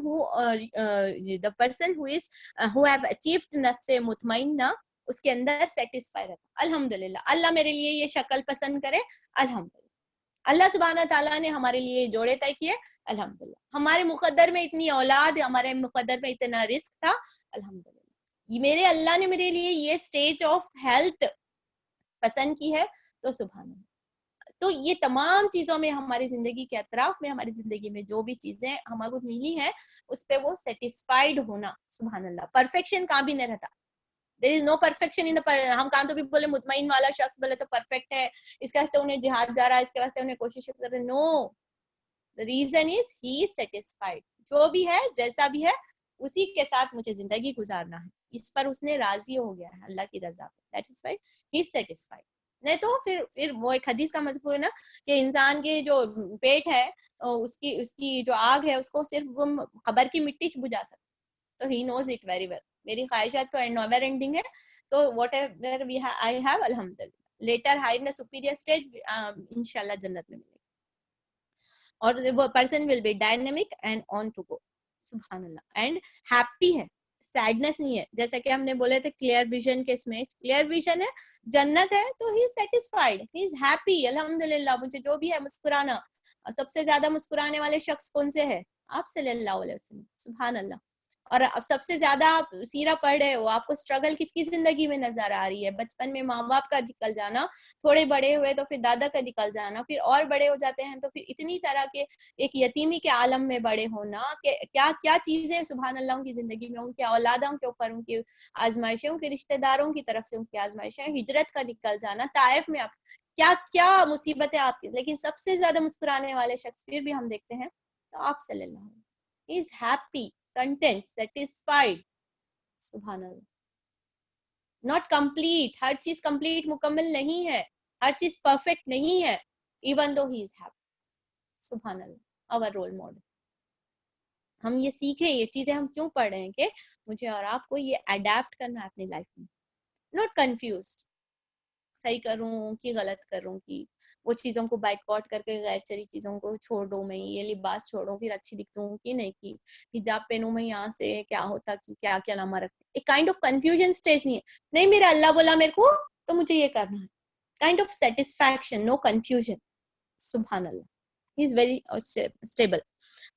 who is who have achieved नफ्स मुतमइन्ना, उसके अंदर सेटिस्फाई रहता। अल्हम्दुलिल्लाह, अल्लाह मेरे लिए ये शक्ल पसंद करे, अल्हम्दुलिल्लाह। अल्लाह सुब्हाना ताला ने हमारे लिए जोड़े तय किए, अल्हम्दुलिल्लाह। हमारे मुकद्दर में इतनी औलाद, हमारे मुकद्दर में इतना रिस्क था, अल्हम्दुलिल्लाह। मेरे अल्लाह ने मेरे लिए ये स्टेज ऑफ हेल्थ पसंद की है, तो सुभान अल्लाह। तो ये तमाम चीजों में, हमारी जिंदगी के अतराफ में, हमारी जिंदगी में जो भी चीजें हमको मिली है, उस पे वो सेटिस्फाइड होना, सुभान अल्लाह। परफेक्शन कहाँ भी नहीं रहता, there is no perfection in the, हम कान तो भी बोले मुतमईन वाला शख्स बोले तो परफेक्ट है, इसके वास्ते उन्हें जिहाद जा रहा है, इसके वास्ते उन्हें कोशिश कर रहे, no, the reason is he is satisfied. जो भी है, जैसा भी है, उसी के साथ मुझे जिंदगी गुजारना है, इस पर उसने राजी हो गया है अल्लाह की रजा पे, that is why he is satisfied. नहीं तो फिर वो एक हदीस का मतलब है ना कि इंसान के जो पेट है, उसकी उसकी जो आग है, उसको सिर्फ वो खबर की मिट्टी बुझा सकती, तो he knows it very well. मेरी ख्वाहिशात तो नेवर एंडिंग है, तो whatever we I have, अल्हम्दुलिल्लाह, later higher in superior stage इंशाल्लाह जन्नत में मिलेगी। और वो person will be dynamic and on to go, सुभान अल्लाह, एंड हैप्पी है, सैडनेस नहीं है। जैसे कि हमने बोले थे क्लियर विजन के इसमें, क्लियर विजन है, जन्नत है, तो ही is satisfied, he is happy, अल्हम्दुलिल्लाह। मुझे जो भी है मुस्कुराना, और सबसे ज्यादा मुस्कुराने वाले शख्स कौन से है? आप सल्लल्लाहु अलैहि वसल्लम, सुभान अल्लाह। और अब सबसे ज्यादा आप सीरा पढ़ रहे हो, आपको स्ट्रगल किसकी जिंदगी में नजर आ रही है? बचपन में माँ बाप का निकल जाना, थोड़े बड़े हुए तो फिर दादा का निकल जाना, फिर और बड़े हो जाते हैं तो फिर इतनी तरह के एक यतीमी के आलम में बड़े होना, कि क्या क्या चीजें सुभान अल्लाह उनकी जिंदगी में, उनके औलादों के ऊपर उनकी आजमाइशें, उनके रिश्तेदारों की तरफ से उनकी आजमाइशें, हिजरत का निकल जाना, ताइफ में आप क्या क्या मुसीबतें आपकी, लेकिन सबसे ज्यादा मुस्कुराने वाले शख्स फिर भी हम देखते हैं तो आप सल्लल्लाहु अलैहि वसल्लम, he is happy, content, satisfied, सुभान अल्लाह। नॉट कंप्लीट, हर चीज कंप्लीट मुकम्मल नहीं है, हर चीज परफेक्ट नहीं है, even though he is happy, सुभान अल्लाह। आवर रोल मॉडल, हम ये सीखें, ये चीजें हम क्यों पढ़ रहे हैं कि मुझे और आपको ये अडेप्ट करना है अपनी लाइफ में। नॉट कंफ्यूज्ड, सही करूं कि गलत करूं, कि वो चीजों को बाइकआउट करके गैर शरई चीजों को छोड़ दूं, मैं ये लिबास छोड़ूं फिर अच्छी दिखती हूँ कि नहीं, कि हिजाब पहनूं मैं यहाँ से क्या होता, कि क्या क्या लामा रखते, एक काइंड ऑफ कंफ्यूजन स्टेज नहीं है, नहीं मेरा अल्लाह बोला मेरे को तो मुझे ये करना है, kind of satisfaction, no confusion, सुभान Allah. He is very stable.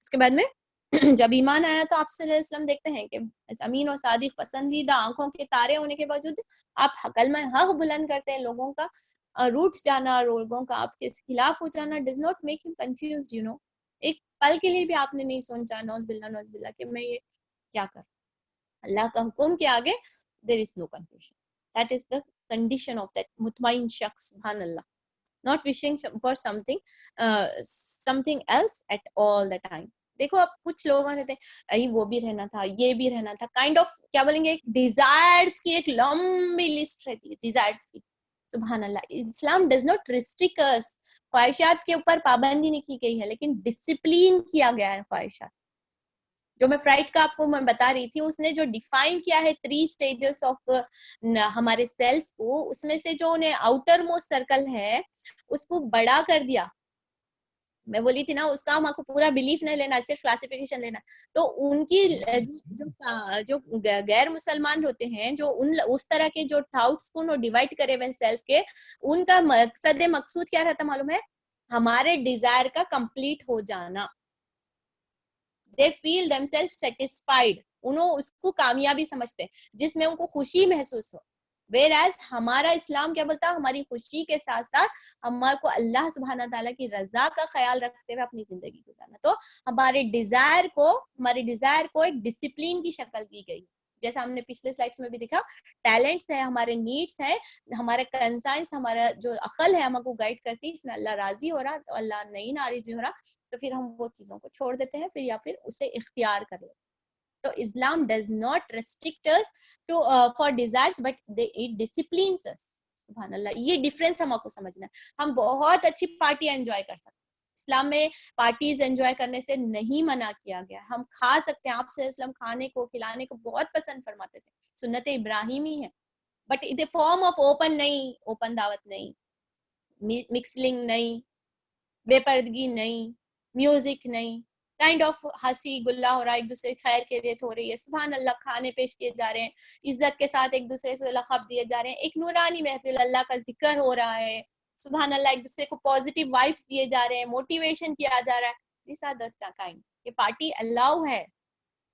उसके बाद में जब ईमान आया तो आप सल्लल्लाहु अलैहि वसल्लम देखते हैं कि अमीन और सादिक, पसंदीदा, आंखों के तारे होने के बावजूद आप कलमा हक बुलंद करते हैं, लोगों का रूठ जाना, लोगों का आपके खिलाफ हो जाना does not make him confused, you know. एक पल के लिए भी आपने नहीं सोचा नौज बिल्ला कि मैं ये क्या कर, अल्लाह का हुक्म के आगे there is no confusion, that is the condition of that मुतमईन शख्स, सुभान अल्लाह। not wishing for something else at all the time। देखो अब कुछ लोग रहते हैं, अरे वो भी रहना था, ये भी रहना था, काइंड ऑफ क्या बोलेंगे, एक डिजायर्स की एक लंबी लिस्ट रहती है, डिजायर्स की, सुभान अल्लाह। इस्लाम डज नॉट रिस्ट्रिक्ट अस, ख्वाहिशात के ऊपर पाबंदी नहीं की गई है, लेकिन डिसिप्लिन किया गया है ख्वाहिशात। जो मैं फ्राइड का आपको मैं बता रही थी, उसने जो डिफाइन किया है 3 स्टेजेस ऑफ हमारे सेल्फ को, उसमें से जो उन्हें आउटर मोस्ट सर्कल है उसको बड़ा कर दिया, मैं बोली थी ना, उसका हमको पूरा बिलीफ नहीं लेना, सिर्फ क्लासिफिकेशन लेना। तो उनकी जो गैर मुसलमान होते हैं, जो उस तरह के जो डाउट्स को डिवाइड करे हुए सेल्फ के, उनका मकसूद क्या रहता मालूम है? हमारे डिजायर का कंप्लीट हो जाना। दे फील देमसेल्फ सेटिस्फाइड, उन्होंने उसको कामयाबी समझते हैं जिसमें उनको खुशी महसूस हो। Whereas हमारा इस्लाम क्या बोलता है? हमारी खुशी के साथ साथ हमारे को अल्लाह सुब्हाना ताला की रजा का ख्याल रखते हुए अपनी जिंदगी गुजारना। तो हमारे डिजायर को एक डिसिप्लिन की शक्ल दी गई, जैसा हमने पिछले स्लाइड्स में भी देखा। टैलेंट्स है, हमारे नीड्स है, हमारे कंसाइंस, हमारा जो अकल है हमको गाइड करती है, इसमें अल्लाह राजी हो रहा तो अल्लाह नहीं नाराजी हो रहा, तो फिर हम वो चीजों को छोड़ देते हैं, फिर या फिर उसे इख्तियार कर लेते हैं। तो Islam does not restrict us to for desires, but it disciplines us. सुभान अल्लाह, ये डिफरेंस हमको समझना है। हम बहुत अच्छी पार्टी एंजॉय कर सकते हैं, इस्लाम में पार्टीज एंजॉय करने से नहीं मना किया गया। हम खा सकते हैं, आपसे इस्लाम खाने को खिलाने को बहुत पसंद फरमाते थे, सुन्नत इब्राहिमी है, but in the form of open नहीं, ओपन दावत नहीं, मिक्सलिंग नहीं, बेपर्दगी नहीं, म्यूजिक नहीं, काइंड ऑफ हंसी गुल्ला हो रहा है, एक दूसरे खैर के लिए हो रही है, सुभान अल्लाह, खाने पेश किए जा रहे हैं, इज्जत के साथ एक दूसरे से लक़ब दिए जा रहे हैं, एक नूरानी महफिल, अल्लाह का जिक्र हो रहा है, सुभान अल्लाह, एक दूसरे को पॉजिटिव वाइब्स दिए जा रहे हैं, मोटिवेशन किया जा रहा है। दिस आर द काइंड, ये पार्टी अलाउ है,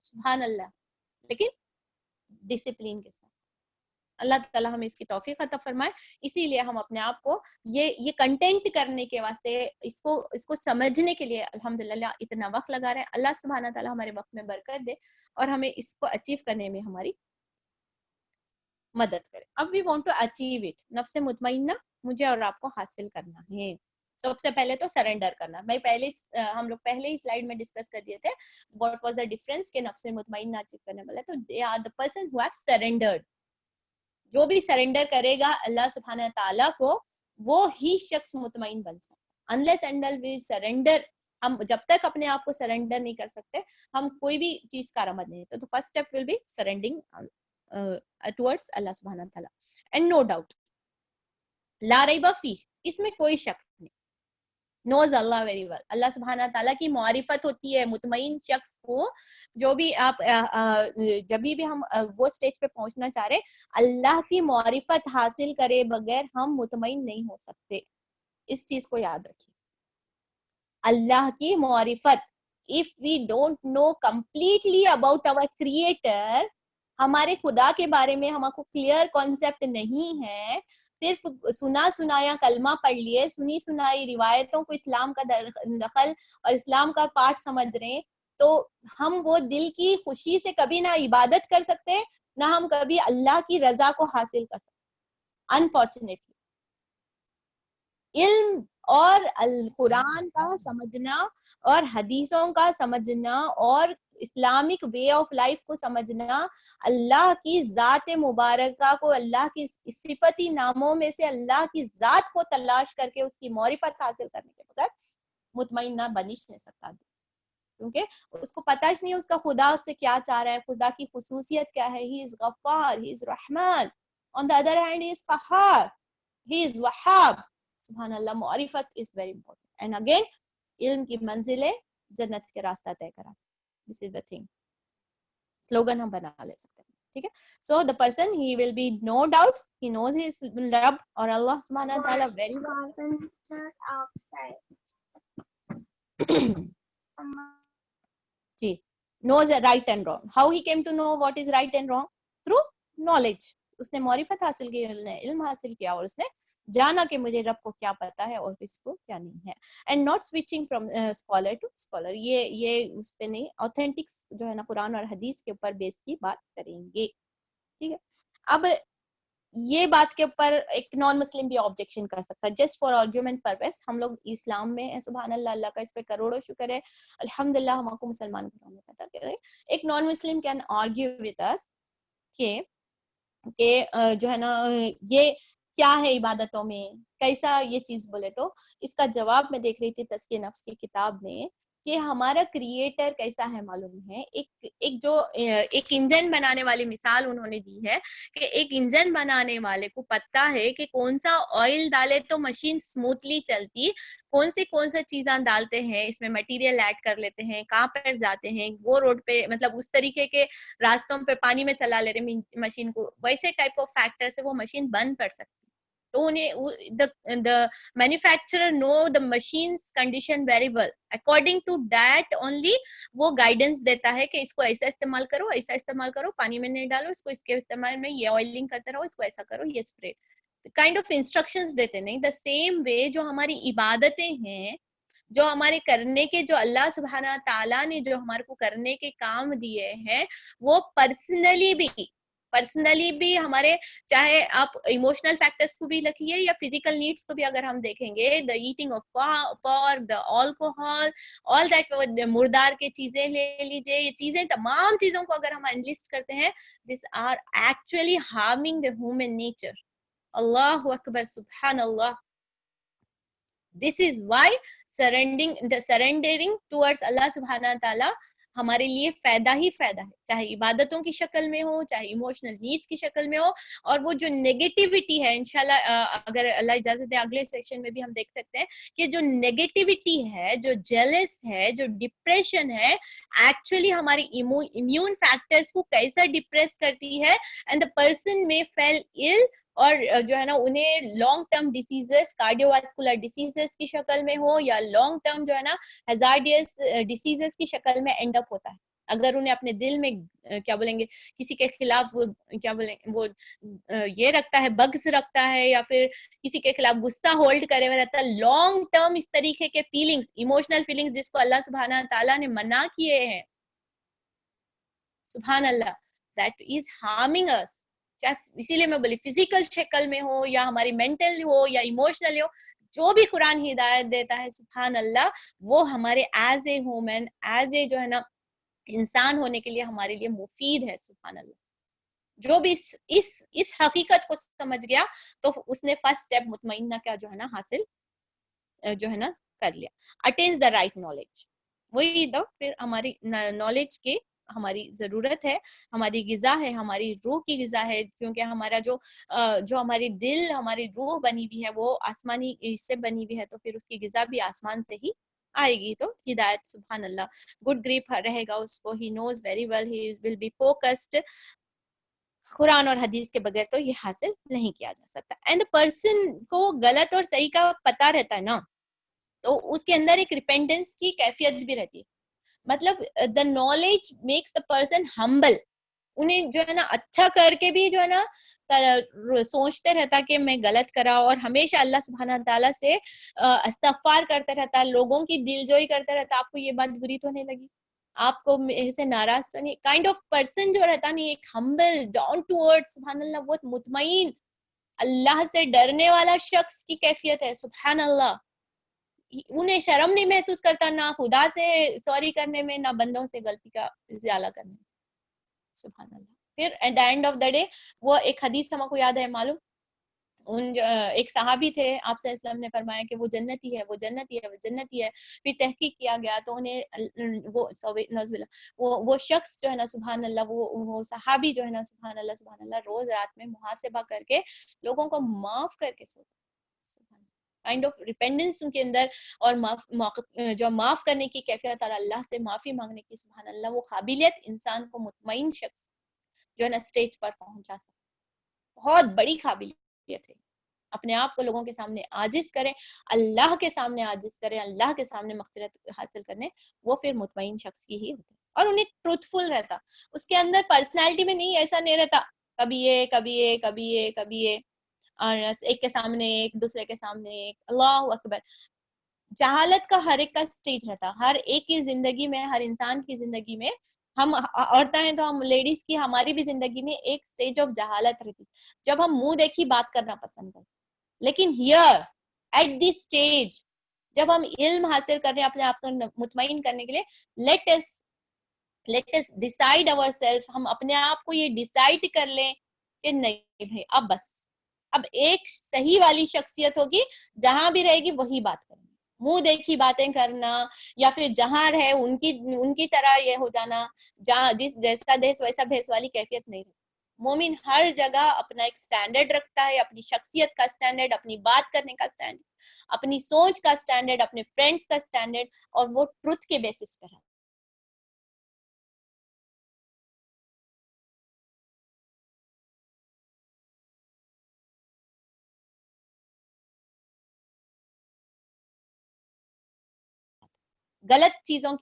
सुभान अल्लाह, लेकिन डिसिप्लिन के साथ। अल्लाह ताला हमें इसकी तौफीक अता फरमाए। इसीलिए हम अपने आप को ये कंटेंट करने के वास्ते, इसको समझने के लिए अल्हम्दुलिल्लाह इतना वक्त लगा रहे हैं। अल्लाह सुब्हाना ताला हमारे वक्त में बरकत दे और हमें इसको अचीव करने में हमारी मदद करे। अब we want to achieve it, नफ्स मुतमइन्ना मुझे और आपको हासिल करना है। सबसे पहले तो सरेंडर करना। हम लोग पहले ही स्लाइड में डिस्कस कर दिए थे व्हाट वाज द डिफरेंस के नफ्स मुतमइन्ना अचीव करने वाला। तो they are the person who have surrendered. जो भी सरेंडर करेगा अल्लाह सुब्हाना ताला को, वो ही शख्स मुतमईन बन सकता। अनलेस एंड वी सरेंडर, हम जब तक अपने आप को सरेंडर नहीं कर सकते, हम कोई भी चीज का आरामद नहीं। तो first step will be surrendering towards अल्लाह सुब्हाना ताला। एंड नो डाउट, ला रैब फीह, इसमें कोई शक नहीं, नोज अल्लाह वेरी वेल। अल्लाह सुब्हाना ताला की मारिफत होती है मुतमईन शख्स को। जो भी आप जब भी हम वो स्टेज पे पहुंचना चाह रहे, अल्लाह की मारिफत हासिल करे बगैर हम मुतमईन नहीं हो सकते। इस चीज को याद रखिए, अल्लाह की मारिफत। If we don't know completely about our creator, हमारे खुदा के बारे में हमको क्लियर कॉन्सेप्ट नहीं है, सिर्फ सुना सुनाया कलमा पढ़ लिए, सुनी सुनाई रिवायतों को इस्लाम का दखल और इस्लाम का पाठ समझ रहे हैं, तो हम वो दिल की खुशी से कभी ना इबादत कर सकते, ना हम कभी अल्लाह की रजा को हासिल कर सकते, अनफॉर्चुनेटली। इल्म और कुरान का समझना और हदीसों का समझना और इस्लामिक वे ऑफ लाइफ को समझना, अल्लाह की जात मुबारका को, अल्लाह की सिफती नामों में से अल्लाह की जात को तलाश करके उसकी मारिफत हासिल करने के बगैर मुतमईन ना बनिश नहीं सकता, क्योंकि उसको पता ही नहीं उसका खुदा उससे क्या चाह रहा है, खुदा की खुसूसियत क्या है। ही इज गफ्फार, ही इज रहमान, on the other hand he is कहार, ही इज वहाब। सुभान अल्लाह, मारिफत is very important. And again, इल्म की मंजिलें जन्नत के रास्ता तय करा। This is the thing, slogan हम बना ले सकते हैं, ठीक है। So the person, he will be no doubts, he knows his रब और अल्लाह सुब्हानहू व तआला वेरी जी, knows right and wrong. How he came to know what is right and wrong? Through knowledge. उसने मारिफत हासिल की, इल्म हासिल किया और उसने जाना कि मुझे रब को क्या पता है और किसको क्या नहीं है। And not switching from scholar to scholar, ये उस पे नहीं, ऑथेंटिक जो है ना कुरान और हदीस के ऊपर बेस की बात करेंगे, ठीक है। अब ये बात के ऊपर एक नॉन मुस्लिम भी ऑब्जेक्शन कर सकता है, जस्ट फॉर आर्ग्यूमेंट पर्पस। हम लोग इस्लाम में है, सुभान अल्लाह, अल्लाह का इस पे करोड़ों शुक्र है, अल्हम्दुलिल्लाह हमको मुसलमान घरों में पता करे। एक non Muslim can argue with us के जो है ना, ये क्या है इबादतों में, कैसा ये चीज बोले, तो इसका जवाब मैं देख रही थी तज़किया नफ्स की किताब में कि हमारा क्रिएटर कैसा है मालूम है। एक इंजन बनाने वाली मिसाल उन्होंने दी है कि एक इंजन बनाने वाले को पता है कि कौन सा ऑयल डाले तो मशीन स्मूथली चलती, कौन सा चीजें डालते हैं, इसमें मटेरियल ऐड कर लेते हैं, कहाँ पर जाते हैं, वो रोड पे मतलब उस तरीके के रास्तों पे पानी में चला ले रहे मशीन को, वैसे टाइप ऑफ फैक्टर से वो मशीन बंद कर सकती। तो उन्हें the manufacturer know the machines condition very well, according to that only वो गाइडेंस देता है कि इसको ऐसा इस्तेमाल करो, ऐसा इस्तेमाल करो, पानी में नहीं डालो इसको, इसके इस्तेमाल में ये ऑयलिंग करते रहो, इसको ऐसा करो, ये स्प्रे, काइंड ऑफ इंस्ट्रक्शंस देते नहीं। द सेम वे जो हमारी इबादतें हैं, जो हमारे करने के, जो अल्लाह सुब्हाना ताला ने जो हमारे को करने के काम दिए हैं, वो पर्सनली भी हमारे, चाहे आप इमोशनल फैक्टर्स को भी रखिए या फिजिकल नीड्स को भी अगर हम देखेंगे, the eating of pork, the alcohol, all that, मुर्दार के चीजें ले लीजिए, ये चीजें, तमाम चीजों को अगर हम एनलिस्ट करते हैं, this are actually harming the human nature. अल्लाह अकबर, सुभान अल्लाह। This is why surrendering towards अल्लाह सुब्हाना ताला हमारे लिए फायदा ही फायदा है, चाहे इबादतों की शक्ल में हो, चाहे इमोशनल नीड्स की शक्ल में हो। और वो जो नेगेटिविटी है, इंशाल्लाह अगर अल्लाह इजाजत दे अगले सेक्शन में भी हम देख सकते हैं कि जो नेगेटिविटी है, जो जेलस है, जो डिप्रेशन है, एक्चुअली हमारी इम्यून फैक्टर्स को कैसा डिप्रेस करती है, एंड द पर्सन में फेल इल, और जो है ना उन्हें long term diseases, cardiovascular diseases की शक्ल में हो, या लॉन्ग टर्म जो है ना हैजार्डियस डिसीजेस की शक्ल में एंड अप होता है। अगर उन्हें अपने दिल में क्या बोलेंगे, किसी के खिलाफ वो क्या बोलेंगे, वो ये रखता है, बग्स रखता है, या फिर किसी के खिलाफ गुस्सा होल्ड करे हुए रहता है, लॉन्ग टर्म इस तरीके के फीलिंग्स, इमोशनल फीलिंग्स जिसको अल्लाह सुब्हाना ताला ने मना किए हैं, सुभान अल्लाह, दैट इज हार्मिंग अस। चाहे इसीलिए मैं बोली फिजिकल शक्ल में हो, या हमारी मेंटल हो, या इमोशनल हो, जो भी कुरान हिदायत देता है, सुभान अल्लाह, वो हमारे as a human, as a जो है ना इंसान होने के लिए हमारे लिए मुफीद है। सुभान अल्लाह। जो भी इस हकीकत को समझ गया, तो उसने फर्स्ट स्टेप मुतमईना क्या जो है ना हासिल जो है ना कर लिया, अटेन्स द राइट नॉलेज। वही तो फिर हमारी नॉलेज के हमारी जरूरत है, हमारी गिजा है, हमारी रूह की गिजा है, क्योंकि हमारा जो हमारी दिल, हमारी रूह बनी हुई है, वो आसमानी इससे बनी हुई है, तो फिर उसकी गिजा भी आसमान से ही आएगी। तो हिदायत, सुभान अल्लाह, गुड ग्रिप रहेगा उसको, he knows very well, he will be focused. Quran और हदीस के बगैर तो ये हासिल नहीं किया जा सकता। एंड पर्सन को गलत और सही का पता रहता है ना, तो उसके अंदर एक रिपेंटेंस की कैफियत भी रहती है। मतलब the knowledge makes the person humble. उन्हें जो है ना अच्छा करके भी जो है ना सोचते रहता कि मैं गलत करा, और हमेशा अल्लाह सुब्हाना ताला से इस्तगफार करते रहता, लोगों की दिलजोई करते रहता, आपको ये बात बुरी तो नहीं लगी, आपको मेरे से नाराज तो नहीं, काइंड ऑफ पर्सन जो रहता नहीं, एक हम्बल, डाउन टू अर्थ, सुभान अल्लाह, बहुत मुतमईन, अल्लाह से डरने वाला शख्स की कैफियत है। सुभान अल्लाह। उन्हें शर्म नहीं महसूस करता, ना खुदा से सॉरी करने में, ना बंदों से गलती का इजाला करने में। सुभान अल्लाह। फिर at the end of the day, वो एक हदीस हमको याद है मालूम, एक सहाबी थे, आप सल्लल्लाहु ने फरमाया कि वो जन्नती है, वो जन्नती है, वो जन्नती है। फिर तहकीक किया गया तो उन्हें वो शख्स जो है ना, सुभान अल्लाह, वो सहाबी जो है ना, सुभान अल्लाह, रोज रात में मुहासिबा करके लोगों को माफ करके सोता, काइंड ऑफ रिपेंडेंस उनके अंदर, और जो माफ करने की कैफियत और अल्लाह से माफी मांगने की, सुभान अल्लाह, वो काबिलियत इंसान को मुतमईन शख्स जो है ना स्टेज पर पहुंचा सकता, बहुत बड़ी काबिलियत है। अपने आप को लोगों के सामने आजिज करें, अल्लाह के सामने आजिज करें, अल्लाह के सामने मग़फ़िरत हासिल करने, वो फिर मुतमईन शख्स की ही होती है। और उन्हें ट्रूथफुल रहता, उसके अंदर पर्सनैलिटी में नहीं, ऐसा नहीं रहता कभी ये कभी ये कभी ये कभी ये, और एक के सामने एक, दूसरे के सामने एक, अल्लाह अकबर। जहालत का हर एक का स्टेज रहता, हर एक की जिंदगी में, हर इंसान की जिंदगी में, हम औरतें हैं तो हम लेडीज की, हमारी भी जिंदगी में एक स्टेज ऑफ जहालत रहती, जब हम मुंह देखी बात करना पसंद करते। लेकिन हियर एट दिस स्टेज, जब हम इल्म हासिल कर रहे हैं अपने आप को मुतमईन करने के लिए, लेट अस डिसाइड अवरसेल्फ, हम अपने आप को ये डिसाइड कर लें कि नहीं भाई, अब बस, अब एक सही वाली शख्सियत होगी, जहां भी रहेगी वही बात करेंगे, मुंह देखी बातें करना, या फिर जहां रहे उनकी उनकी तरह ये हो जाना, जहां जिस जैसा देश वैसा भेष वाली कैफियत नहीं रही। मोमिन हर जगह अपना एक स्टैंडर्ड रखता है, अपनी शख्सियत का स्टैंडर्ड, अपनी बात करने का स्टैंडर्ड, अपनी सोच का स्टैंडर्ड, अपने फ्रेंड्स का स्टैंडर्ड, और वो ट्रुथ के बेसिस पर है। गलत चीजों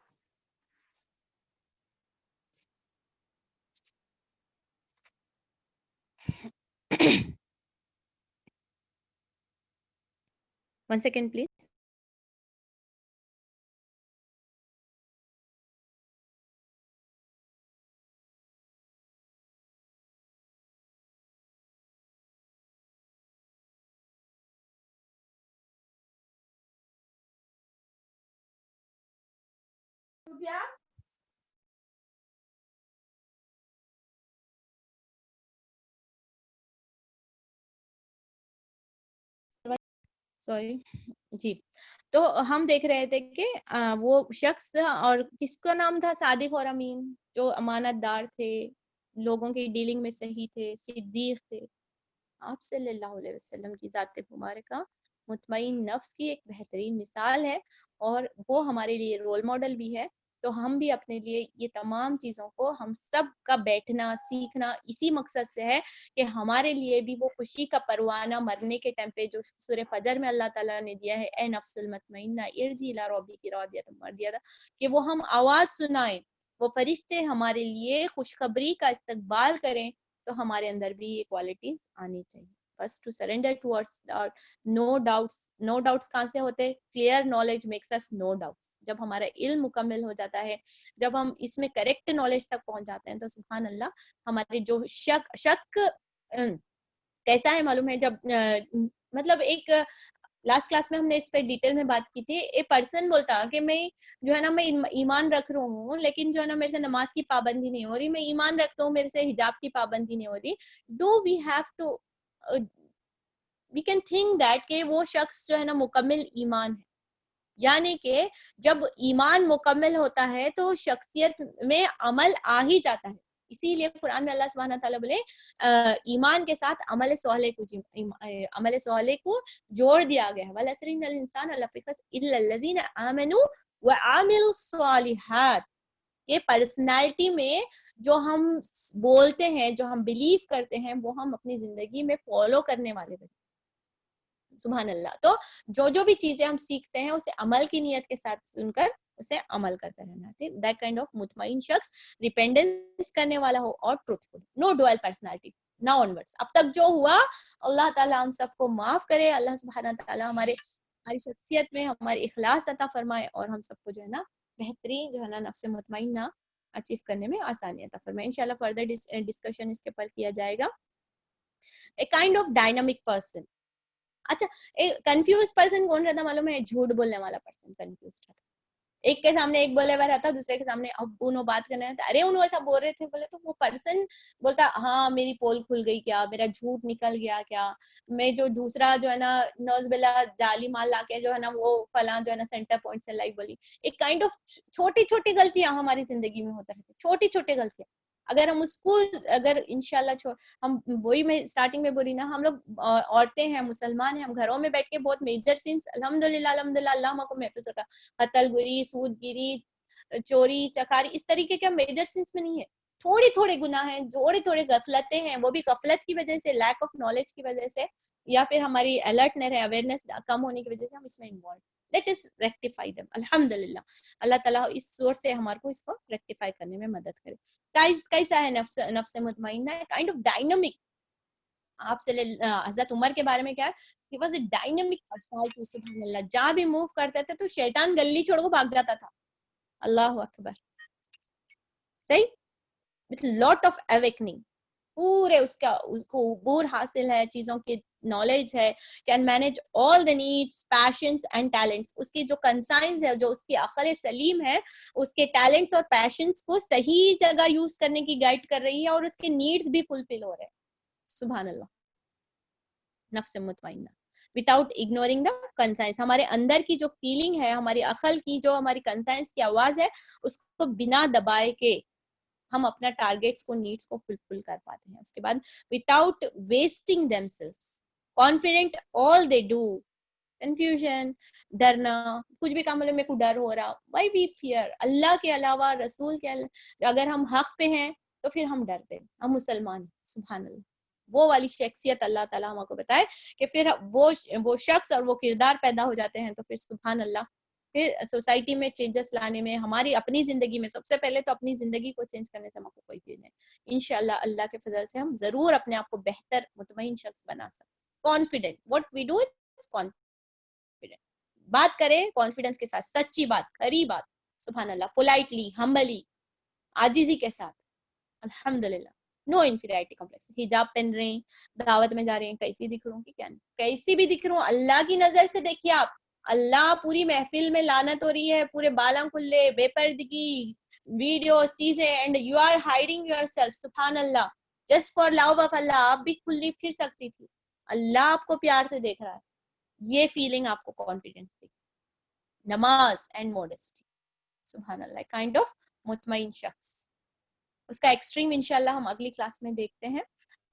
1 second please. सॉरी जी। तो हम देख रहे थे कि वो शख्स, और किसका नाम था, सादिक और अमीन, जो अमानतदार थे, लोगों की डीलिंग में सही थे, सिद्दीक थे। आप सल्लल्लाहु अलैहि वसल्लम की ज़ात मुबारका मुतमईन नफ्स की एक बेहतरीन मिसाल है, और वो हमारे लिए रोल मॉडल भी है। तो हम भी अपने लिए ये तमाम चीज़ों को, हम सब का बैठना सीखना इसी मकसद से है कि हमारे लिए भी वो खुशी का परवाना मरने के टाइम पे, जो सूरह फजर में अल्लाह ताला ने दिया है, ए नफ्सुल मुतमइन्ना इरजी इला रब्बिकी रादियतम मर्दिया, कि वो हम आवाज सुनाएं, वो फरिश्ते हमारे लिए खुशखबरी का इस्तकबाल करें। तो हमारे अंदर भी ये क्वालिटीज आनी चाहिए। फर्स्ट टू सरेंडर टुवर्ड्स और नो डाउट्स। नो डाउट्स कहाँ से होते हैं? Clear knowledge makes us know doubts. जब हमारा इल्म मुकम्मल हो जाता है, जब हम इसमें करेक्ट नॉलेज तक पहुंच जाते हैं, तो सुभान अल्लाह, हमारे जो शक कैसा है मालूम है? जब मतलब एक लास्ट क्लास में हमने इस पे डिटेल में बात की थी। एक पर्सन बोलता कि मैं जो है ना, मैं ईमान रख रहा हूँ, लेकिन जो है ना, मेरे से नमाज की पाबंदी नहीं हो रही, मैं ईमान रखता हूँ, मेरे से हिजाब की पाबंदी नहीं हो रही। Do we have to, we can think that कि वो शख्स जो है ना मुकम्मल ईमान है, यानी कि जब ईमान मुकम्मल होता है तो शख्सियत में अमल आ ही जाता है। इसीलिए कुरान में अल्लाह सुब्हानहू तआला बोले ईमान के साथ अमल सोले को जोड़ दिया गया है। वल असरी इन्नल इंसान लफी खस्र इल्ला लजीना आमनू व आमिलुस सालिहात। के पर्सनालिटी में जो हम बोलते हैं, जो हम बिलीव करते हैं, वो हम अपनी जिंदगी में फॉलो करने वाले बने। सुभान अल्लाह। तो जो जो भी चीजें हम सीखते हैं, उसे अमल की नियत के साथ सुनकर उसे अमल करते रहना। ठीक, दैट काइंड ऑफ मुतमईन शख्स, डिपेंडेंस करने वाला हो और truthful, no dual personality. Now onwards, अब तक जो हुआ, अल्लाह ताला हम सबको माफ करे। अल्लाह सुब्हानहू तआला हमारी शख्सियत में हमारी इखलास अता फरमाए, और हम सबको जो है ना बेहतरीन जो है ना नफ्स मुतमईना अचीव करने में आसानी अता फरमाए। इंशाल्लाह फर्दर डिस्कशन इसके ऊपर किया जाएगा। ए काइंड ऑफ डायनामिक पर्सन। अच्छा, एक कंफ्यूज पर्सन कौन रहता मालूम है? झूठ बोलने वाला पर्सन कंफ्यूज रहता। एक के सामने एक बोले हुआ रहता, दूसरे के सामने अब उन्होंने बात करने रहता, अरे उन्होंने ऐसा बोल रहे थे बोले, तो वो पर्सन बोलता हाँ मेरी पोल खुल गई क्या, मेरा झूठ निकल गया क्या, मैं जो दूसरा जो है ना नौजबिल्ला जाली माल लाके जो है ना वो फला जो है ना सेंटर पॉइंट से लाई बोली। एक काइंड ऑफ छोटी छोटी गलतियां हमारी जिंदगी में होता है, छोटी छोटी गलतियां। अगर हम उसको, अगर इंशाल्लाह हम, वही मैं स्टार्टिंग में बोली ना, हम लोग औरतें हैं, मुसलमान हैं, हम घरों में बैठ के बहुत मेजर सिंस अल्हम्दुलिल्लाह अल्हम्दुलिल्लाह अल्लाह को महफूज रखा, कत्लगुरी, सूदगिरी, चोरी चकारी, इस तरीके के मेजर सिंस में नहीं है। थोड़ी थोड़ी गुनाह हैं, थोड़ी थोड़ी गफलतें हैं, वो भी गफलत की वजह से, लैक ऑफ नॉलेज की वजह से, या फिर हमारी अलर्टनेस है, अवेयरनेस कम होने की वजह से हम इसमें involve. Let us rectify them. अल्हम्दुलिल्लाह, अल्लाह ताला इस सोर्स से हमारे को इसको रेक्टिफाई करने में मदद करे। कैसा है नफ्स मुतमइन्ना? Kind of dynamic. आपसे हजरत उमर के बारे में क्या है? He was a dynamic personality, सुभान अल्लाह। जहां भी मूव करते थे तो शैतान गली छोड़ को भाग जाता था। अल्लाह अकबर। सही, विथ लॉट ऑफ अवेकनिंग, पूरे उसका उसको उबूर हासिल है, चीजों की नॉलेज है, can manage all the needs, patience and talents. उसकी जो कंसाइंस है, जो उसकी अकल सलीम है, उसके टैलेंट्स और पैशंस को सही जगह यूज करने की गाइड कर रही है, और उसके नीड्स भी फुलफिल हो रहे हैं। सुभान अल्लाह। नफ्स मुतमइन्ना। Without ignoring the conscience. हमारे अंदर की जो फीलिंग है, हमारी अकल की जो हमारी कंसाइंस की आवाज है, उसको बिना दबाए के हम अपना टारगेट्स को, नीड्स को फुलफिल कर पाते हैं। उसके बाद without wasting themselves, confident all they do, confusion, डरना, कुछ भी काम मतलब मेरे को डर हो रहा, व्हाई वी फियर, अल्लाह के अलावा, रसूल के अगर हम हक पे हैं तो फिर हम डरते हैं, हम मुसलमान, सुभान अल्लाह। वो वाली शख्सियत अल्लाह ताला हमको बताए कि फिर वो शख्स और वो किरदार पैदा हो जाते हैं, तो फिर सुभान अल्लाह, फिर सोसाइटी में चेंजेस लाने में, हमारी अपनी जिंदगी में, सबसे पहले तो अपनी जिंदगी को चेंज करने से हमको कोई चीज नहीं। इंशाल्लाह अल्लाह के फजल से हम जरूर अपने आप को बेहतर मुतमईन शख्स बना सकते। Confident, what we do is confident, बात करें कॉन्फिडेंस के साथ, सच्ची बात, खरी बात, सुभान अल्लाह, पोलाइटली, हम्बली, आजिजी के साथ, अल्हम्दुलिल्लाह, नो इंफीरियरिटी कॉम्प्लेक्स। हिजाब पहन रहे हैं, दावत में जा रहे हैं, कैसी दिख रहा हूँ कि क्या नहीं, कैसी भी दिख रहा हूँ, अल्लाह की नजर से देखिए आप। अल्लाह पूरी महफिल में लानत हो रही है, पूरे बालां खुले, बेपर्दगी, वीडियो, चीजें, and you are hiding yourself, सुभान अल्लाह, जस्ट फॉर लव ऑफ अल्लाह। आप भी खुली फिर सकती थी, अल्लाह आपको प्यार से देख रहा है, ये फीलिंग आपको कॉन्फिडेंस देगी। नमाज एंड मॉडेस्टी, सुभान अल्लाह, काइंड ऑफ मुतमईन शख्स। उसका एक्सट्रीम इंशाल्लाह हम अगली क्लास में देखते हैं।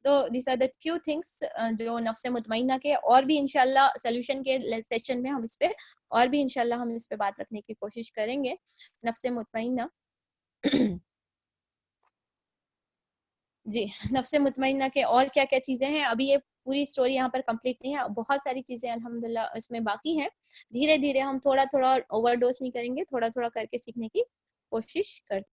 तो this are the few things जो नफ्स मुतमईना के, और भी इंशाल्लाह सोल्यूशन के सेशन में हम इस पे और भी इंशाल्लाह हम इस पे बात रखने की कोशिश करेंगे। नफ्स मुतमईना जी, नफ्स मुतमईना के और क्या क्या चीजें हैं, अभी ये पूरी स्टोरी यहाँ पर कंप्लीट नहीं है, बहुत सारी चीजें अल्हम्दुलिल्लाह इसमें बाकी हैं। धीरे धीरे हम थोड़ा थोड़ा ओवरडोज नहीं करेंगे, थोड़ा थोड़ा करके सीखने की कोशिश करते